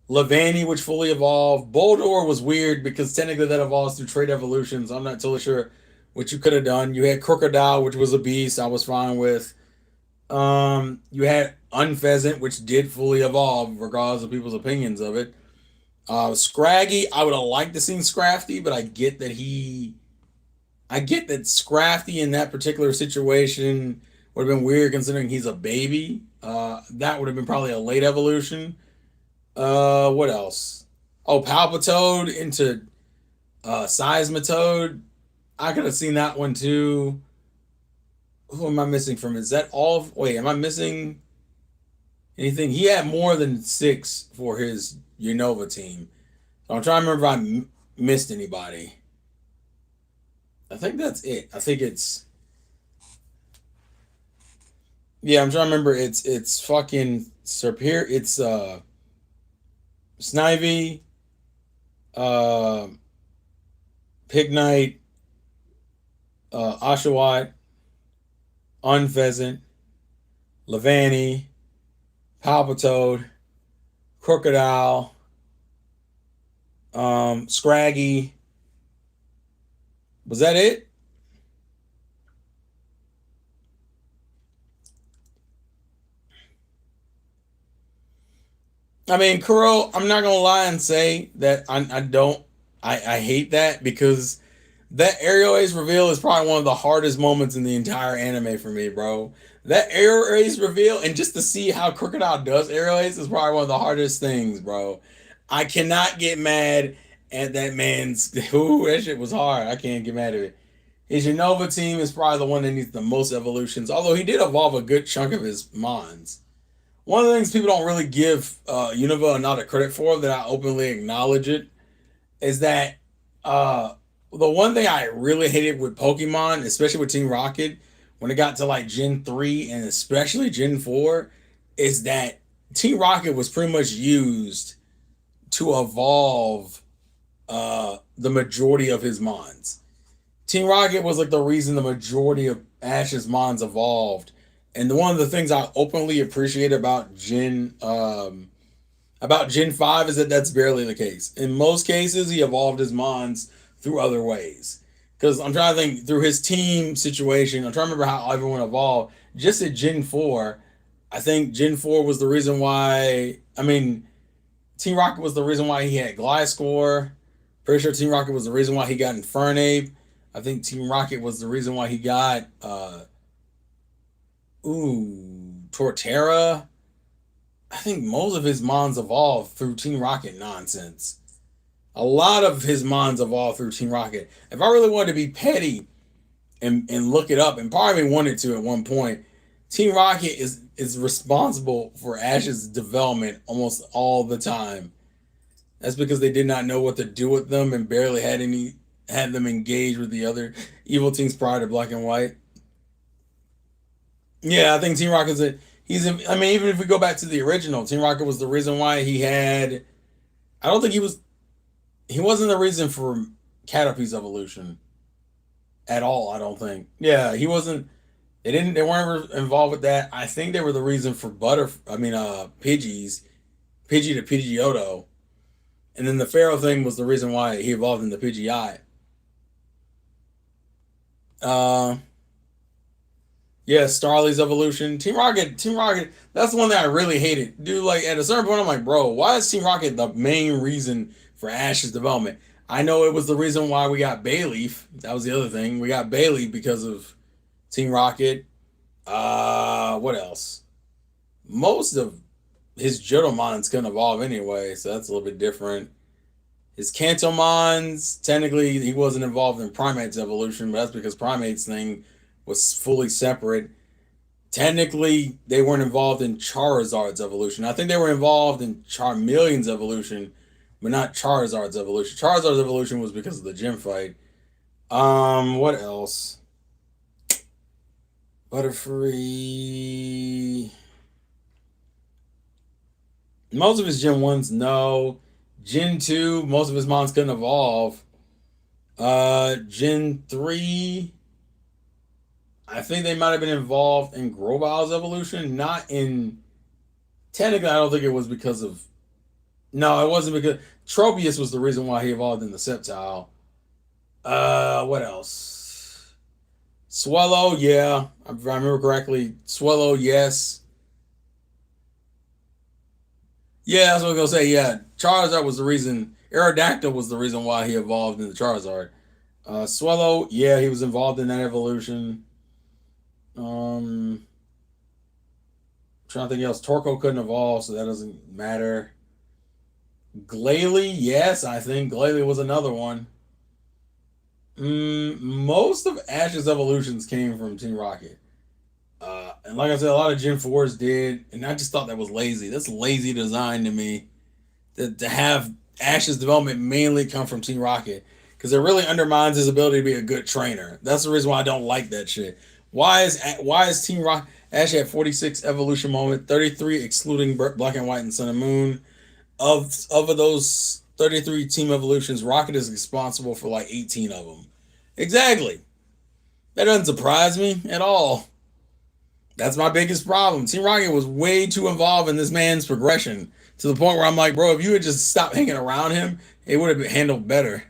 Levani, which fully evolved. Boldor was weird because technically that evolves through trait evolutions. I'm not totally sure what you could have done. You had Crocodile, which was a beast. I was fine with. You had Unpheasant, which did fully evolve, regardless of people's opinions of it. Scraggy, I would have liked to seen Scrafty, but I get that Scrafty in that particular situation would have been weird considering he's a baby. That would have been probably a late evolution. What else? Oh, Palpitoad into Seismitoad. I could have seen that one too. Who am I missing from? Is that all? Wait, am I missing anything? He had more than 6 for his Unova team. So I'm trying to remember if I missed anybody. I think that's it. I think it's. Yeah, I'm trying to remember. It's fucking Serpir. It's Snivy, uh, Pignite, Oshawott, Unpheasant, Levani, Palpitoad, Crocodile, Scraggy. Was that it? I mean, Kuro, I'm not gonna lie and say that I don't I hate that because that aerial ace reveal is probably one of the hardest moments in the entire anime for me, bro. That aerial ace reveal and just to see how Crocodile does aerial ace is probably one of the hardest things, bro. I cannot get mad at that man's. Ooh, that shit was hard. I can't get mad at it. His Unova team is probably the one that needs the most evolutions, although he did evolve a good chunk of his mons. one of the things people don't really give Unova a lot of credit for, that I openly acknowledge it, is that uh, the one thing I really hated with Pokemon, especially with Team Rocket, when it got to like Gen 3 and especially Gen 4, is that Team Rocket was pretty much used to evolve the majority of his mons. Team Rocket was like the reason the majority of Ash's mons evolved. And one of the things I openly appreciate about Gen 5 is that that's barely the case. In most cases, he evolved his mons through other ways. Because I'm trying to think through his team situation, I'm trying to remember how everyone evolved. Just at Gen 4, I think Gen 4 was the reason why. I mean, Team Rocket was the reason why he had Gliscor. Pretty sure Team Rocket was the reason why he got Infernape. I think Team Rocket was the reason why he got Torterra. I think most of his mons evolved through Team Rocket nonsense. A lot of his mons evolved through Team Rocket. If I really wanted to be petty and look it up, and probably wanted to at one point, Team Rocket is responsible for Ash's development almost all the time. That's because they did not know what to do with them and barely had them engage with the other evil teams prior to Black and White. Yeah, I think Team Rocket's a he's. I mean, even if we go back to the original, Team Rocket was the reason why he had. I don't think he was. He wasn't the reason for Caterpie's evolution at all. I don't think. Yeah, he wasn't. They didn't. They weren't ever involved with that. I think they were the reason for Pidgeys, Pidgey to Pidgeotto, and then the Pharaoh thing was the reason why he evolved into Pidgey. Uh, Yeah, Starly's evolution. Team Rocket, that's the one that I really hated. Dude, like at a certain point, I'm like, bro, why is Team Rocket the main reason for Ash's development? I know it was the reason why we got Bayleaf. That was the other thing. We got Bayleaf because of Team Rocket. What else? Most of his Jodomons couldn't evolve anyway, so that's a little bit different. His Kantomons, technically, he wasn't involved in Primate's evolution, but that's because Primate's thing was fully separate. Technically, they weren't involved in Charizard's evolution. I think they were involved in Charmeleon's evolution, but not Charizard's evolution. Charizard's evolution was because of the gym fight. What else? Butterfree. Most of his Gen 1s, no. Gen 2, most of his mons couldn't evolve. Gen 3, I think they might have been involved in Grobal's evolution, not in. Technically, I don't think it was because of. No, it wasn't because. Tropius was the reason why he evolved in the Sceptile. What else? Swallow, yeah. If I remember correctly, Swallow, yes. Yeah, that's what I was gonna say. Yeah, Charizard was the reason. Aerodactyl was the reason why he evolved into Charizard. Swallow, yeah, he was involved in that evolution. Trying to think else. Torko couldn't evolve, so that doesn't matter. Glalie, yes, I think Glalie was another one. Most of Ash's evolutions came from Team Rocket. And like I said, a lot of Gen 4s did, and I just thought that was lazy. That's lazy design to me. To have Ash's development mainly come from Team Rocket. Because it really undermines his ability to be a good trainer. That's the reason why I don't like that shit. Why is Team Rocket Ash had 46 evolution moment, 33 excluding Black and White and Sun and Moon. Of those 33 team evolutions, Rocket is responsible for like 18 of them. Exactly. That doesn't surprise me at all. That's my biggest problem. Team Rocket was way too involved in this man's progression to the point where I'm like, bro, if you had just stopped hanging around him, it would have been handled better.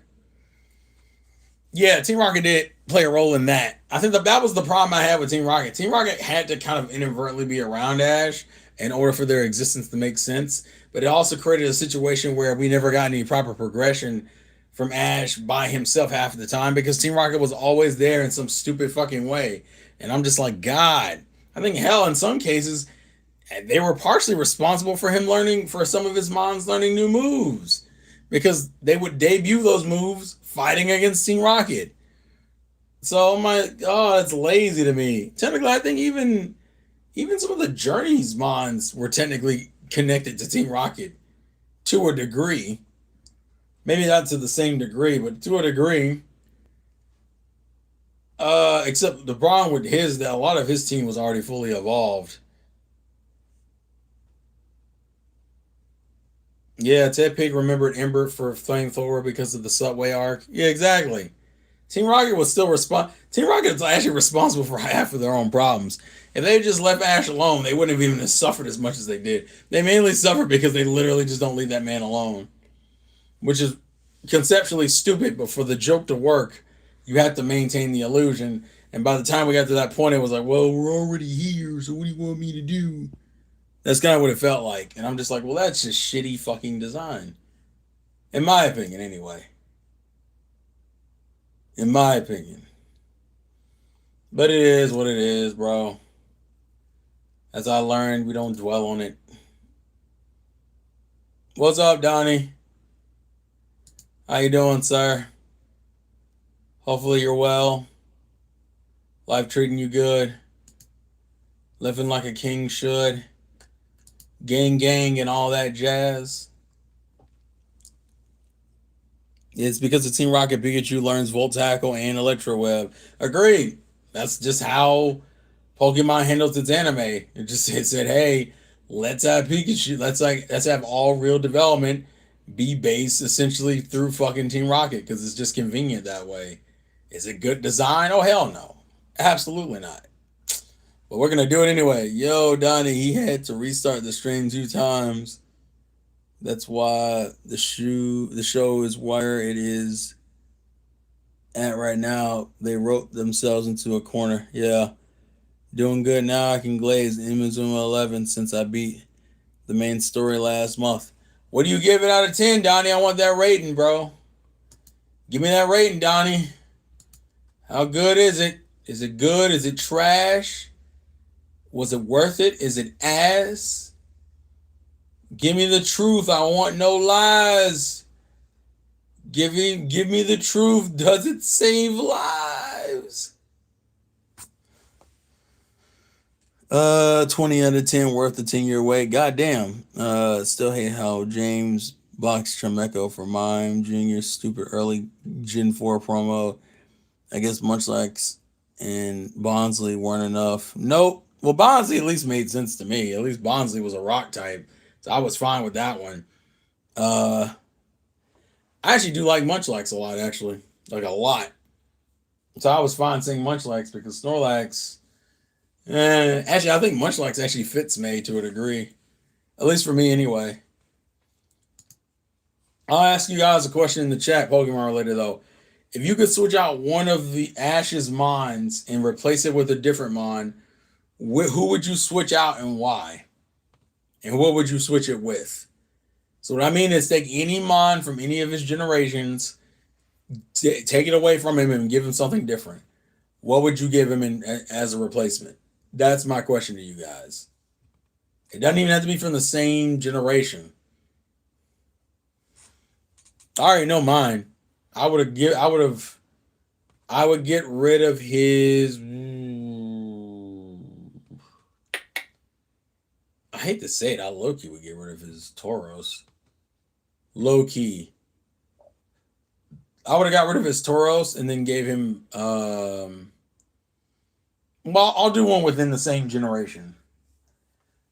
Yeah, Team Rocket did play a role in that. I think that was the problem I had with Team Rocket. Team Rocket had to kind of inadvertently be around Ash in order for their existence to make sense. But it also created a situation where we never got any proper progression from Ash by himself half of the time because Team Rocket was always there in some stupid fucking way. And I'm just like, God. I think hell, in some cases, they were partially responsible for him for some of his mons learning new moves. Because they would debut those moves fighting against Team Rocket. So I'm like, oh, that's lazy to me. Technically, I think even Even some of the Journey's mons were technically connected to Team Rocket to a degree. Maybe not to the same degree, but to a degree. Except LeBron with his, that a lot of his team was already fully evolved. Yeah, Ted Pig remembered Ember for flamethrower because of the subway arc. Yeah, exactly. Team Rocket was still Team Rocket is actually responsible for half of their own problems. If they just left Ash alone, they wouldn't have even suffered as much as they did. They mainly suffered because they literally just don't leave that man alone, which is conceptually stupid. But for the joke to work, you have to maintain the illusion. And by the time we got to that point, it was like, well, we're already here, so what do you want me to do? That's kind of what it felt like. And I'm just like, well, that's just shitty fucking design. In my opinion, anyway. In my opinion. But it is what it is, bro. As I learned, we don't dwell on it. What's up, Donnie? How you doing, sir? Hopefully you're well. Life treating you good. Living like a king should. Gang, gang, and all that jazz. It's because the Team Rocket Pikachu learns Volt Tackle and Electro Web. Agreed. That's just how Pokemon handles its anime. It said, hey, let's have Pikachu. Let's have all real development be based essentially through fucking Team Rocket because it's just convenient that way. Is it good design? Oh hell no, absolutely not. But we're gonna do it anyway. Yo, Donnie, he had to restart the stream 2 times. That's why the show is where it is at right now. They wrote themselves into a corner. Yeah. Doing good now. I can glaze Inazuma 11 since I beat the main story last month. What do you give it out of 10, Donnie? I want that rating, bro. Give me that rating, Donnie. How good is it? Is it good? Is it trash? Was it worth it? Is it ass? Give me the truth. I want no lies. Give me the truth. Does it save lives? 20 out of 10 worth the 10-year wait. Goddamn. Still hate how James boxed Tremeco for Mime Jr.'s stupid early Gen 4 promo. I guess Munchlax and Bonsley weren't enough. Nope. Well, Bonsley at least made sense to me. At least Bonsley was a rock type. So I was fine with that one. I actually do like Munchlax a lot, actually. Like a lot. So I was fine saying Munchlax because Snorlax... actually, I think Munchlax actually fits May to a degree. At least for me, anyway. I'll ask you guys a question in the chat, Pokemon related, though. If you could switch out one of the Ash's Mons and replace it with a different Mon, who would you switch out and why? And what would you switch it with? So what I mean is take any Mon from any of his generations, take it away from him and give him something different. What would you give him as a replacement? That's my question to you guys. It doesn't even have to be from the same generation. I already know mine. I would get rid of his. I hate to say it, I low-key would get rid of his Tauros. Low-key. I would have got rid of his Tauros and then gave him well, I'll do one within the same generation.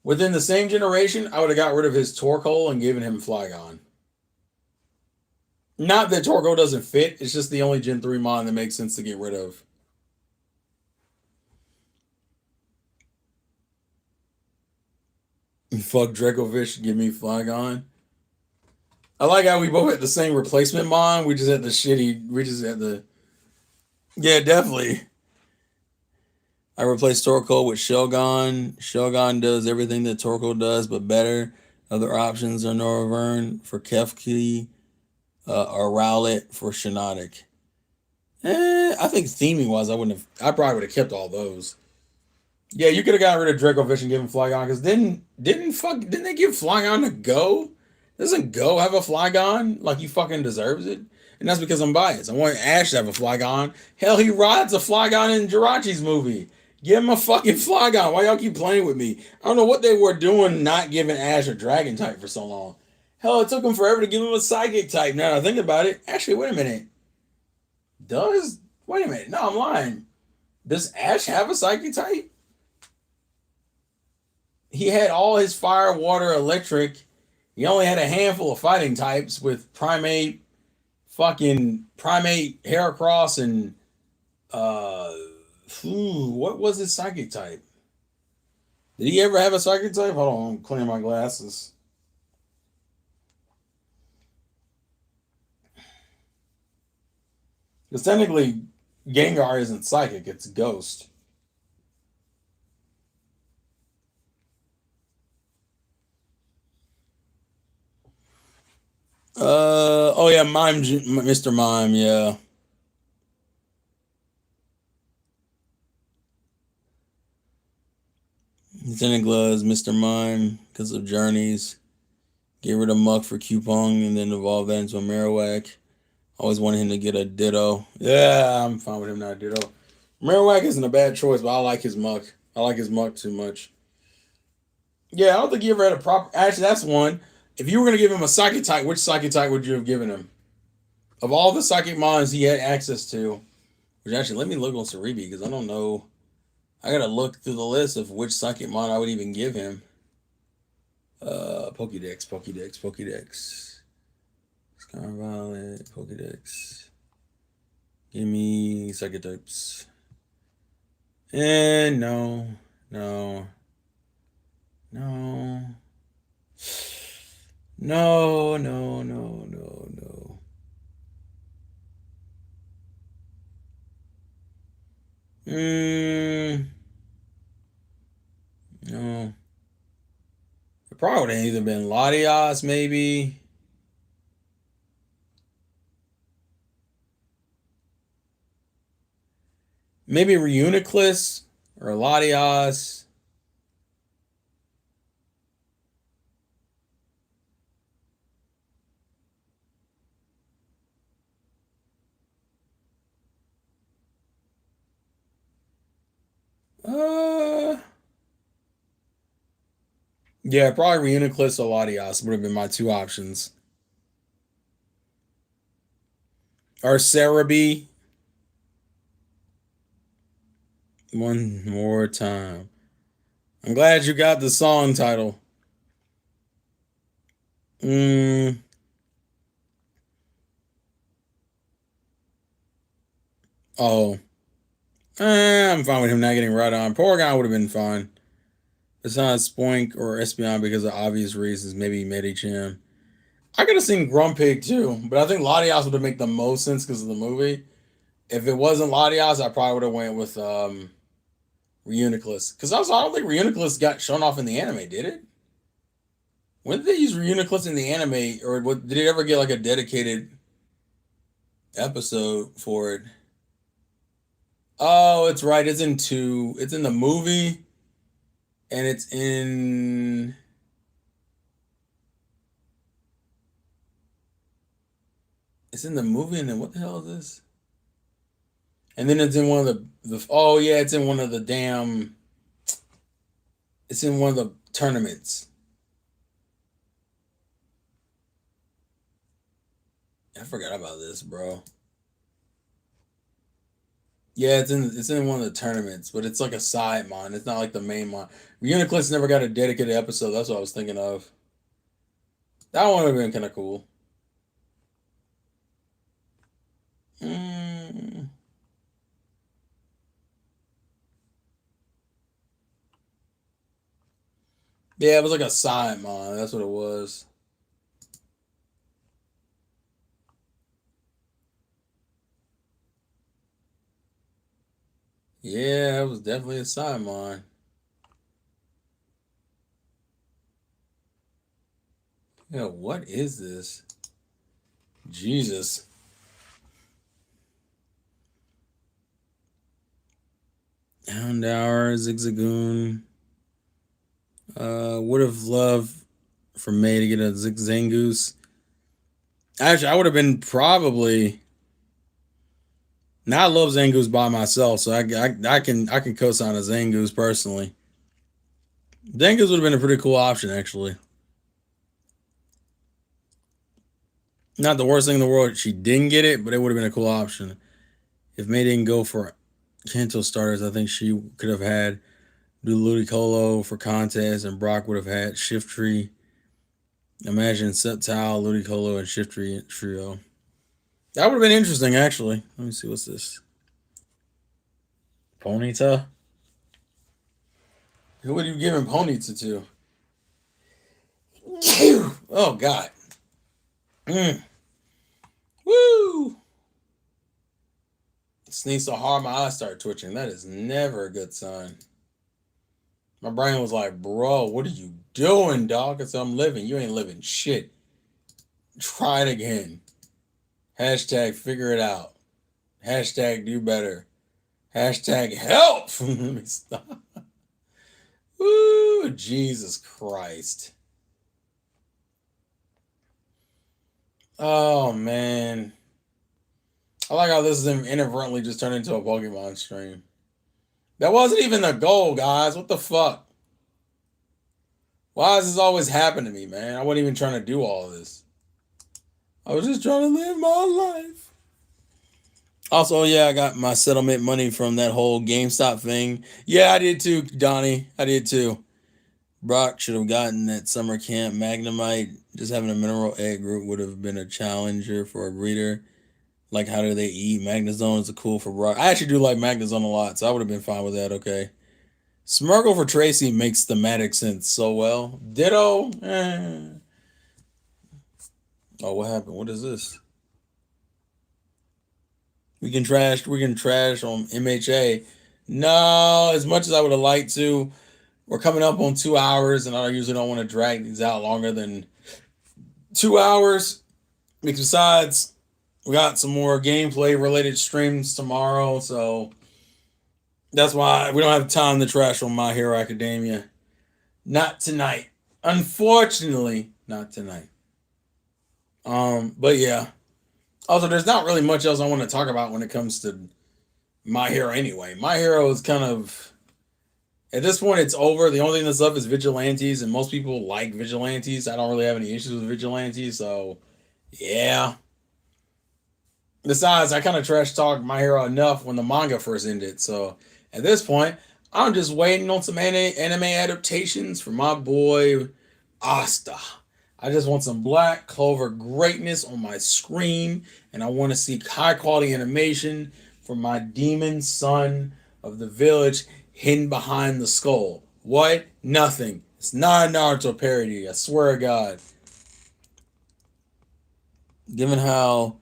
Within the same generation, I would have got rid of his Torkoal and given him Flygon. Not that Torkoal doesn't fit, it's just the only Gen 3 Mon that makes sense to get rid of. Fuck Dracovish, give me Flygon. I like how we both had the same replacement Mon. We just had the yeah, definitely. I replaced Torkoal with Shelgon. Shelgon does everything that Torkoal does, but better. Other options are Noravern for Kefki, or Rowlet for Shiinotic. I think theming wise, I probably would have kept all those. Yeah, you could have got rid of Dracovish and given Flygon, because didn't they give Flygon to Go? Doesn't Go have a Flygon? Like he fucking deserves it? And that's because I'm biased. I want Ash to have a Flygon. Hell, he rides a Flygon in Jirachi's movie. Give him a fucking Flygon. Why y'all keep playing with me? I don't know what they were doing not giving Ash a Dragon type for so long. Hell, it took him forever to give him a Psychic type. Now that I think about it. Actually, wait a minute. Does? Wait a minute. No, I'm lying. Does Ash have a Psychic type? He had all his fire, water, electric. He only had a handful of fighting types with Primate, Heracross, and what was his Psychic type? Did he ever have a Psychic type? Hold on, I'm clearing my glasses. Because technically, Gengar isn't Psychic, it's Ghost. Oh yeah, Mr. Mime, yeah. Gluz, Mr. Mime, because of Journeys. Get rid of Muck for Coupon and then evolve that into a Marowak. Always wanted him to get a Ditto. Yeah, I'm fine with him not a Ditto. Marowak isn't a bad choice, but I like his Muck. I like his Muck too much. Yeah, I don't think he ever had a proper. Actually, that's one. If you were going to give him a Psychic type, which Psychic type would you have given him? Of all the Psychic Mons he had access to, which actually, let me look on Cerebi because I don't know. I gotta look through the list of which Psychic Mon I would even give him. Pokédex. Scarlet, Pokédex. Give me Psychic types. And no. No. No. It probably would have either been Latias, maybe. Maybe Reuniclus or Latias. Yeah, probably Reuniclus or Latias would have been my two options. Or Cerebi. One more time. I'm glad you got the song title. Oh. I'm fine with him not getting right on. Porygon would have been fine. Besides Spoink or Espeon because of obvious reasons, maybe Medicham. I could have seen Grumpig too, but I think Latias would have made the most sense because of the movie. If it wasn't Latias, I probably would have went with Reuniclus. Because also, I don't think Reuniclus got shown off in the anime, did it? When did they use Reuniclus in the anime, or did it ever get like a dedicated episode for it? Oh, it's right. It's in two. It's in the movie, and it's in. It's in the movie, and then what the hell is this? And then it's in one of the. Oh yeah, it's in one of the damn. It's in one of the tournaments. I forgot about this, bro. Yeah, it's in one of the tournaments, but it's like a side mon. It's not like the main mon. Uniclus never got a dedicated episode. That's what I was thinking of. That one would have been kind of cool. Yeah, it was like a side mon. That's what it was. Yeah, it was definitely a side mon. Yeah, what is this? Jesus. Houndour, Zigzagoon. Would have loved for May to get a Zigzangoose. Actually, I would have been probably. Now I love Zangoose by myself, so I can co-sign a Zangoose personally. Zangoose would have been a pretty cool option actually. Not the worst thing in the world. She didn't get it, but it would have been a cool option. If May didn't go for Kanto starters, I think she could have had do Ludicolo for contest, and Brock would have had Shiftry. Imagine Septile, Ludicolo, and Shiftry trio. That would have been interesting, actually. Let me see what's this. Ponyta. Who would you give him Ponyta to? Oh God. Woo! Sneeze so hard my eyes start twitching. That is never a good sign. My brain was like, bro, what are you doing, dog? It's I'm living. You ain't living shit. Try it again. Hashtag figure it out. Hashtag do better. Hashtag help. Let me stop. Woo, Jesus Christ. Oh, man. I like how this is inadvertently just turned into a Pokemon stream. That wasn't even the goal, guys. What the fuck? Why does this always happen to me, man? I wasn't even trying to do all of this. I was just trying to live my life. Also, yeah, I got my settlement money from that whole GameStop thing. Yeah, I did too, Donnie. I did too. Brock should have gotten that summer camp Magnemite. Just having a mineral egg group would have been a challenger for a breeder. Like, how do they eat? Magnezone is cool for Brock. I actually do like Magnezone a lot, so I would have been fine with that, okay. Smirgle for Tracy makes thematic sense so well. Ditto. Oh, what happened? What is this? We can trash on MHA. No, as much as I would have liked to. We're coming up on 2 hours, and I usually don't want to drag these out longer than 2 hours. Besides, we got some more gameplay related streams tomorrow, so that's why we don't have time to trash on My Hero Academia. Not tonight. Unfortunately, not tonight. But yeah. Also, there's not really much else I want to talk about when it comes to My Hero anyway. My Hero is kind of, at this point, it's over. The only thing that's left is Vigilantes, and most people like Vigilantes. I don't really have any issues with Vigilantes, so yeah. Besides, I kind of trash talked My Hero enough when the manga first ended, so at this point, I'm just waiting on some anime adaptations for my boy Asta. I just want some Black Clover greatness on my screen, and I want to see high quality animation for my demon son of the village hidden behind the skull. What? Nothing. It's not a Naruto parody, I swear to God. Given how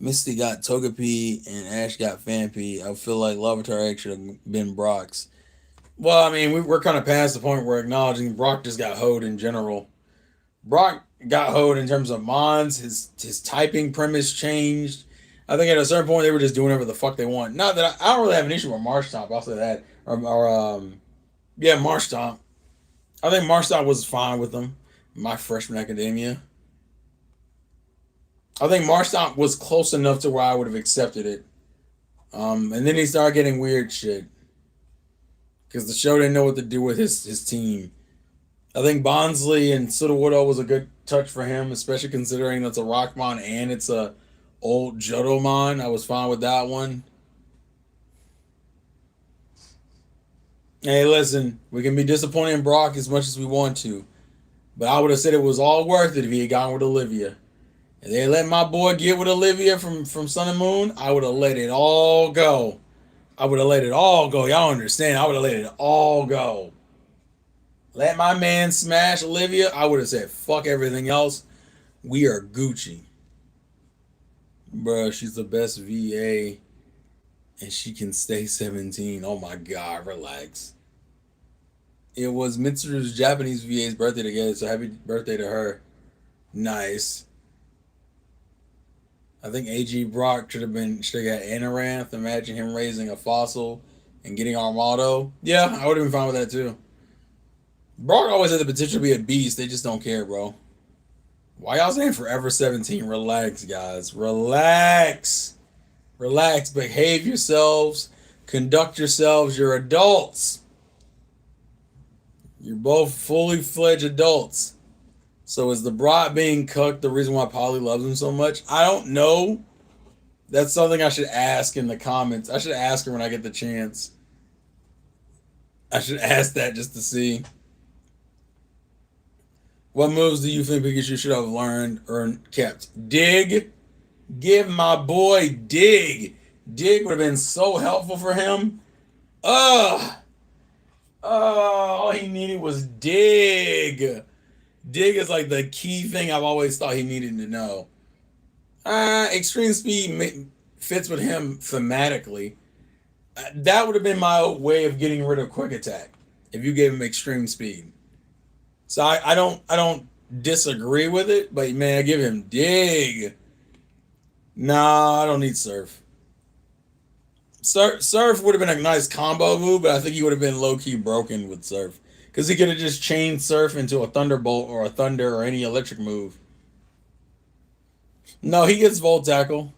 Misty got Togepi and Ash got Phanpy, I feel like Larvitar X should have been Brock's. Well, I mean, we're kind of past the point where acknowledging Brock just got hoed in general. Brock got hoed in terms of mons. His typing premise changed. I think at a certain point they were just doing whatever the fuck they want. Not that I don't really have an issue with Marshtomp. I'll say that. Yeah, Marshtomp. I think Marshtomp was fine with them. My freshman academia. I think Marshtomp was close enough to where I would have accepted it. And then he started getting weird shit. Because the show didn't know what to do with his team. I think Bonsly and Sudowoodo was a good touch for him, especially considering that's a Rockmon and it's a old Johtomon. I was fine with that one. Hey, listen, we can be disappointed in Brock as much as we want to. But I would have said it was all worth it if he had gone with Olivia. If they let my boy get with Olivia from Sun and Moon, I would have let it all go. I would have let it all go. Y'all understand? I would have let it all go. Let my man smash Olivia. I would have said, fuck everything else. We are Gucci. Bruh, she's the best VA. And she can stay 17. Oh my God, relax. It was Mitsuru's Japanese VA's birthday together, so happy birthday to her. Nice. I think AG Brock should have got Amaranth. Imagine him raising a fossil and getting Armado. Yeah, I would have been fine with that too. Brock always had the potential to be a beast. They just don't care, bro. Why y'all saying Forever 17? Relax, guys. Relax. Relax, behave yourselves, conduct yourselves. You're adults. You're both fully fledged adults. So is the brat being cooked the reason why Polly loves him so much? I don't know. That's something I should ask in the comments. I should ask her when I get the chance. I should ask that just to see. What moves do you think Pikachu should have learned or kept? Dig. Give my boy Dig. Dig would have been so helpful for him. All he needed was Dig. Dig is like the key thing I've always thought he needed to know. Extreme speed fits with him thematically. That would have been my way of getting rid of quick attack if you gave him extreme speed. So I don't disagree with it, but man, I give him Dig. Nah, I don't need Surf. Surf would have been a nice combo move, but I think he would have been low-key broken with Surf. Because he could have just chained Surf into a Thunderbolt or a Thunder or any electric move. No, he gets Volt Tackle.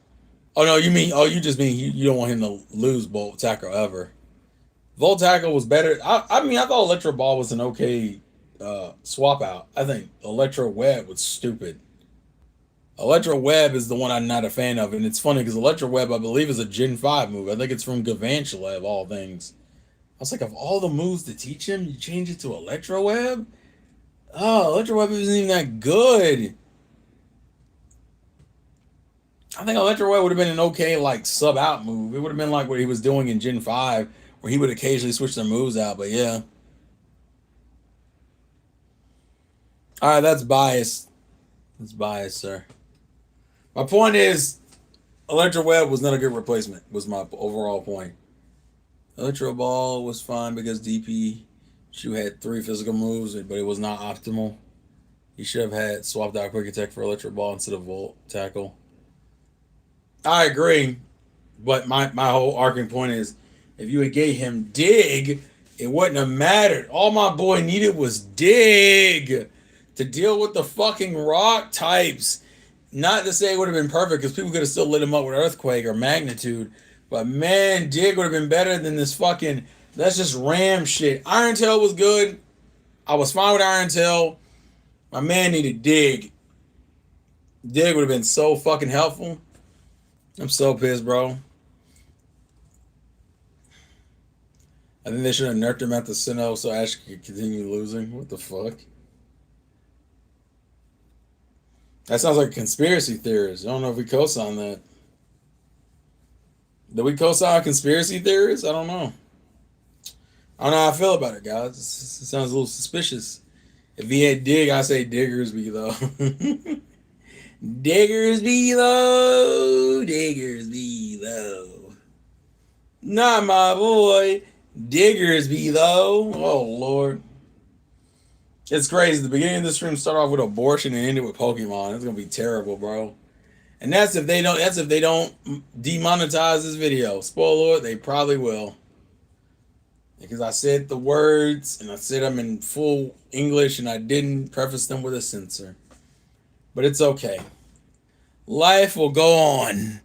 Oh, no, you just mean you don't want him to lose Volt Tackle ever. Volt Tackle was better. I mean, I thought Electro Ball was an okay swap out. I think Electro Web was stupid. Electro Web is the one I'm not a fan of, and it's funny because Electro Web, I believe, is a Gen 5 move. I think it's from Gavantula, of all things. I was like, of all the moves to teach him, you change it to Electro Web? Oh, Electro Web isn't even that good. I think Electro Web would have been an okay, like, sub-out move. It would have been like what he was doing in Gen 5, where he would occasionally switch their moves out, but yeah. Alright, that's biased. That's biased, sir. My point is, Electro Web was not a good replacement, was my overall point. Electro Ball was fine because DP Shu had 3 physical moves, but it was not optimal. He should have had swapped out Quick Attack for Electro Ball instead of Volt Tackle. I agree, but my whole arcing point is, if you had gave him Dig, it wouldn't have mattered. All my boy needed was Dig to deal with the fucking rock types. Not to say it would have been perfect, because people could have still lit him up with Earthquake or Magnitude. But man, Dig would have been better than this fucking, that's just ram shit. Iron Tail was good. I was fine with Iron Tail. My man needed Dig. Dig would have been so fucking helpful. I'm so pissed, bro. I think they should have nerfed him at the Sinnoh so Ash could continue losing. What the fuck? That sounds like a conspiracy theorist. I don't know if we co-sign that. Do we co-sign conspiracy theories? I don't know. I don't know how I feel about it, guys. It sounds a little suspicious. If he had Dig, I say Diggersby, though. Diggersby, though. Diggersby, though. Not my boy. Diggersby, though. Oh, Lord. It's crazy. The beginning of the stream started off with abortion and ended with Pokemon. It's gonna be terrible, bro. And that's if they don't. That's if they don't demonetize this video. Spoiler alert: they probably will. Because I said the words and I said them in full English and I didn't preface them with a censor. But it's okay. Life will go on.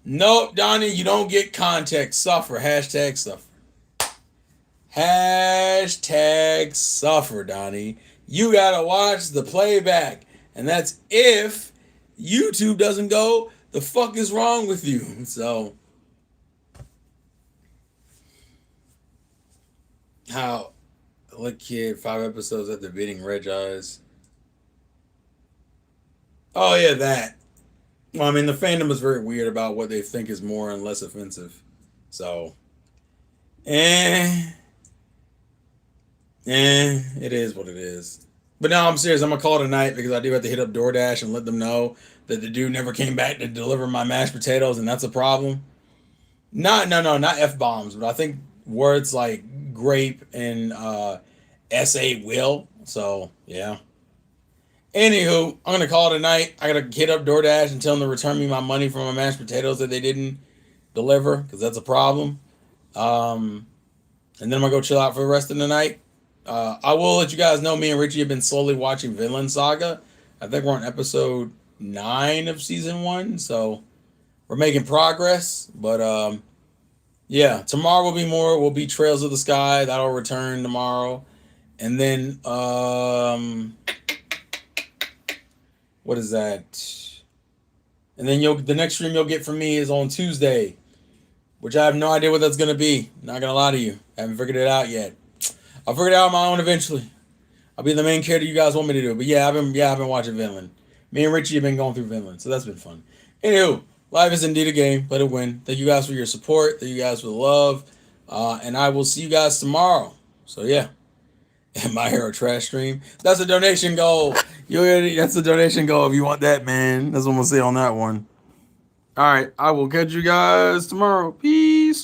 Nope, Donnie, you don't get context. Suffer. Hashtag suffer. Hashtag suffer, Donnie. You gotta watch the playback. And that's if YouTube doesn't go, the fuck is wrong with you? So, how, look kid, 5 episodes after beating Red Eyes. Oh yeah, that. Well, I mean, the fandom is very weird about what they think is more and less offensive. So, it is what it is. But no, I'm serious. I'm gonna call it a night because I do have to hit up DoorDash and let them know that the dude never came back to deliver my mashed potatoes, and that's a problem. Not F-bombs, but I think words like grape and SA will. So yeah. Anywho, I'm gonna call it a night. I gotta hit up DoorDash and tell them to return me my money for my mashed potatoes that they didn't deliver, because that's a problem. And then I'm gonna go chill out for the rest of the night. I will let you guys know me and Richie have been slowly watching Vinland Saga. I think we're on episode 9 of season 1, so we're making progress. But yeah, tomorrow will be Trails of the Sky. That'll return tomorrow. And then what is that? And then the next stream you'll get from me is on Tuesday, which I have no idea what that's gonna be. Not gonna lie to you, I haven't figured it out yet. I'll figure it out on my own eventually. I'll be the main character you guys want me to do. But yeah, I've been watching Vinland. Me and Richie have been going through Vinland, so that's been fun. Anywho, life is indeed a game. Let it win. Thank you guys for your support. Thank you guys for the love. And I will see you guys tomorrow. So yeah. And My Hero Trash Stream. That's a donation goal. That's a donation goal if you want that, man. That's what I'm gonna say on that one. All right, I will catch you guys tomorrow. Peace.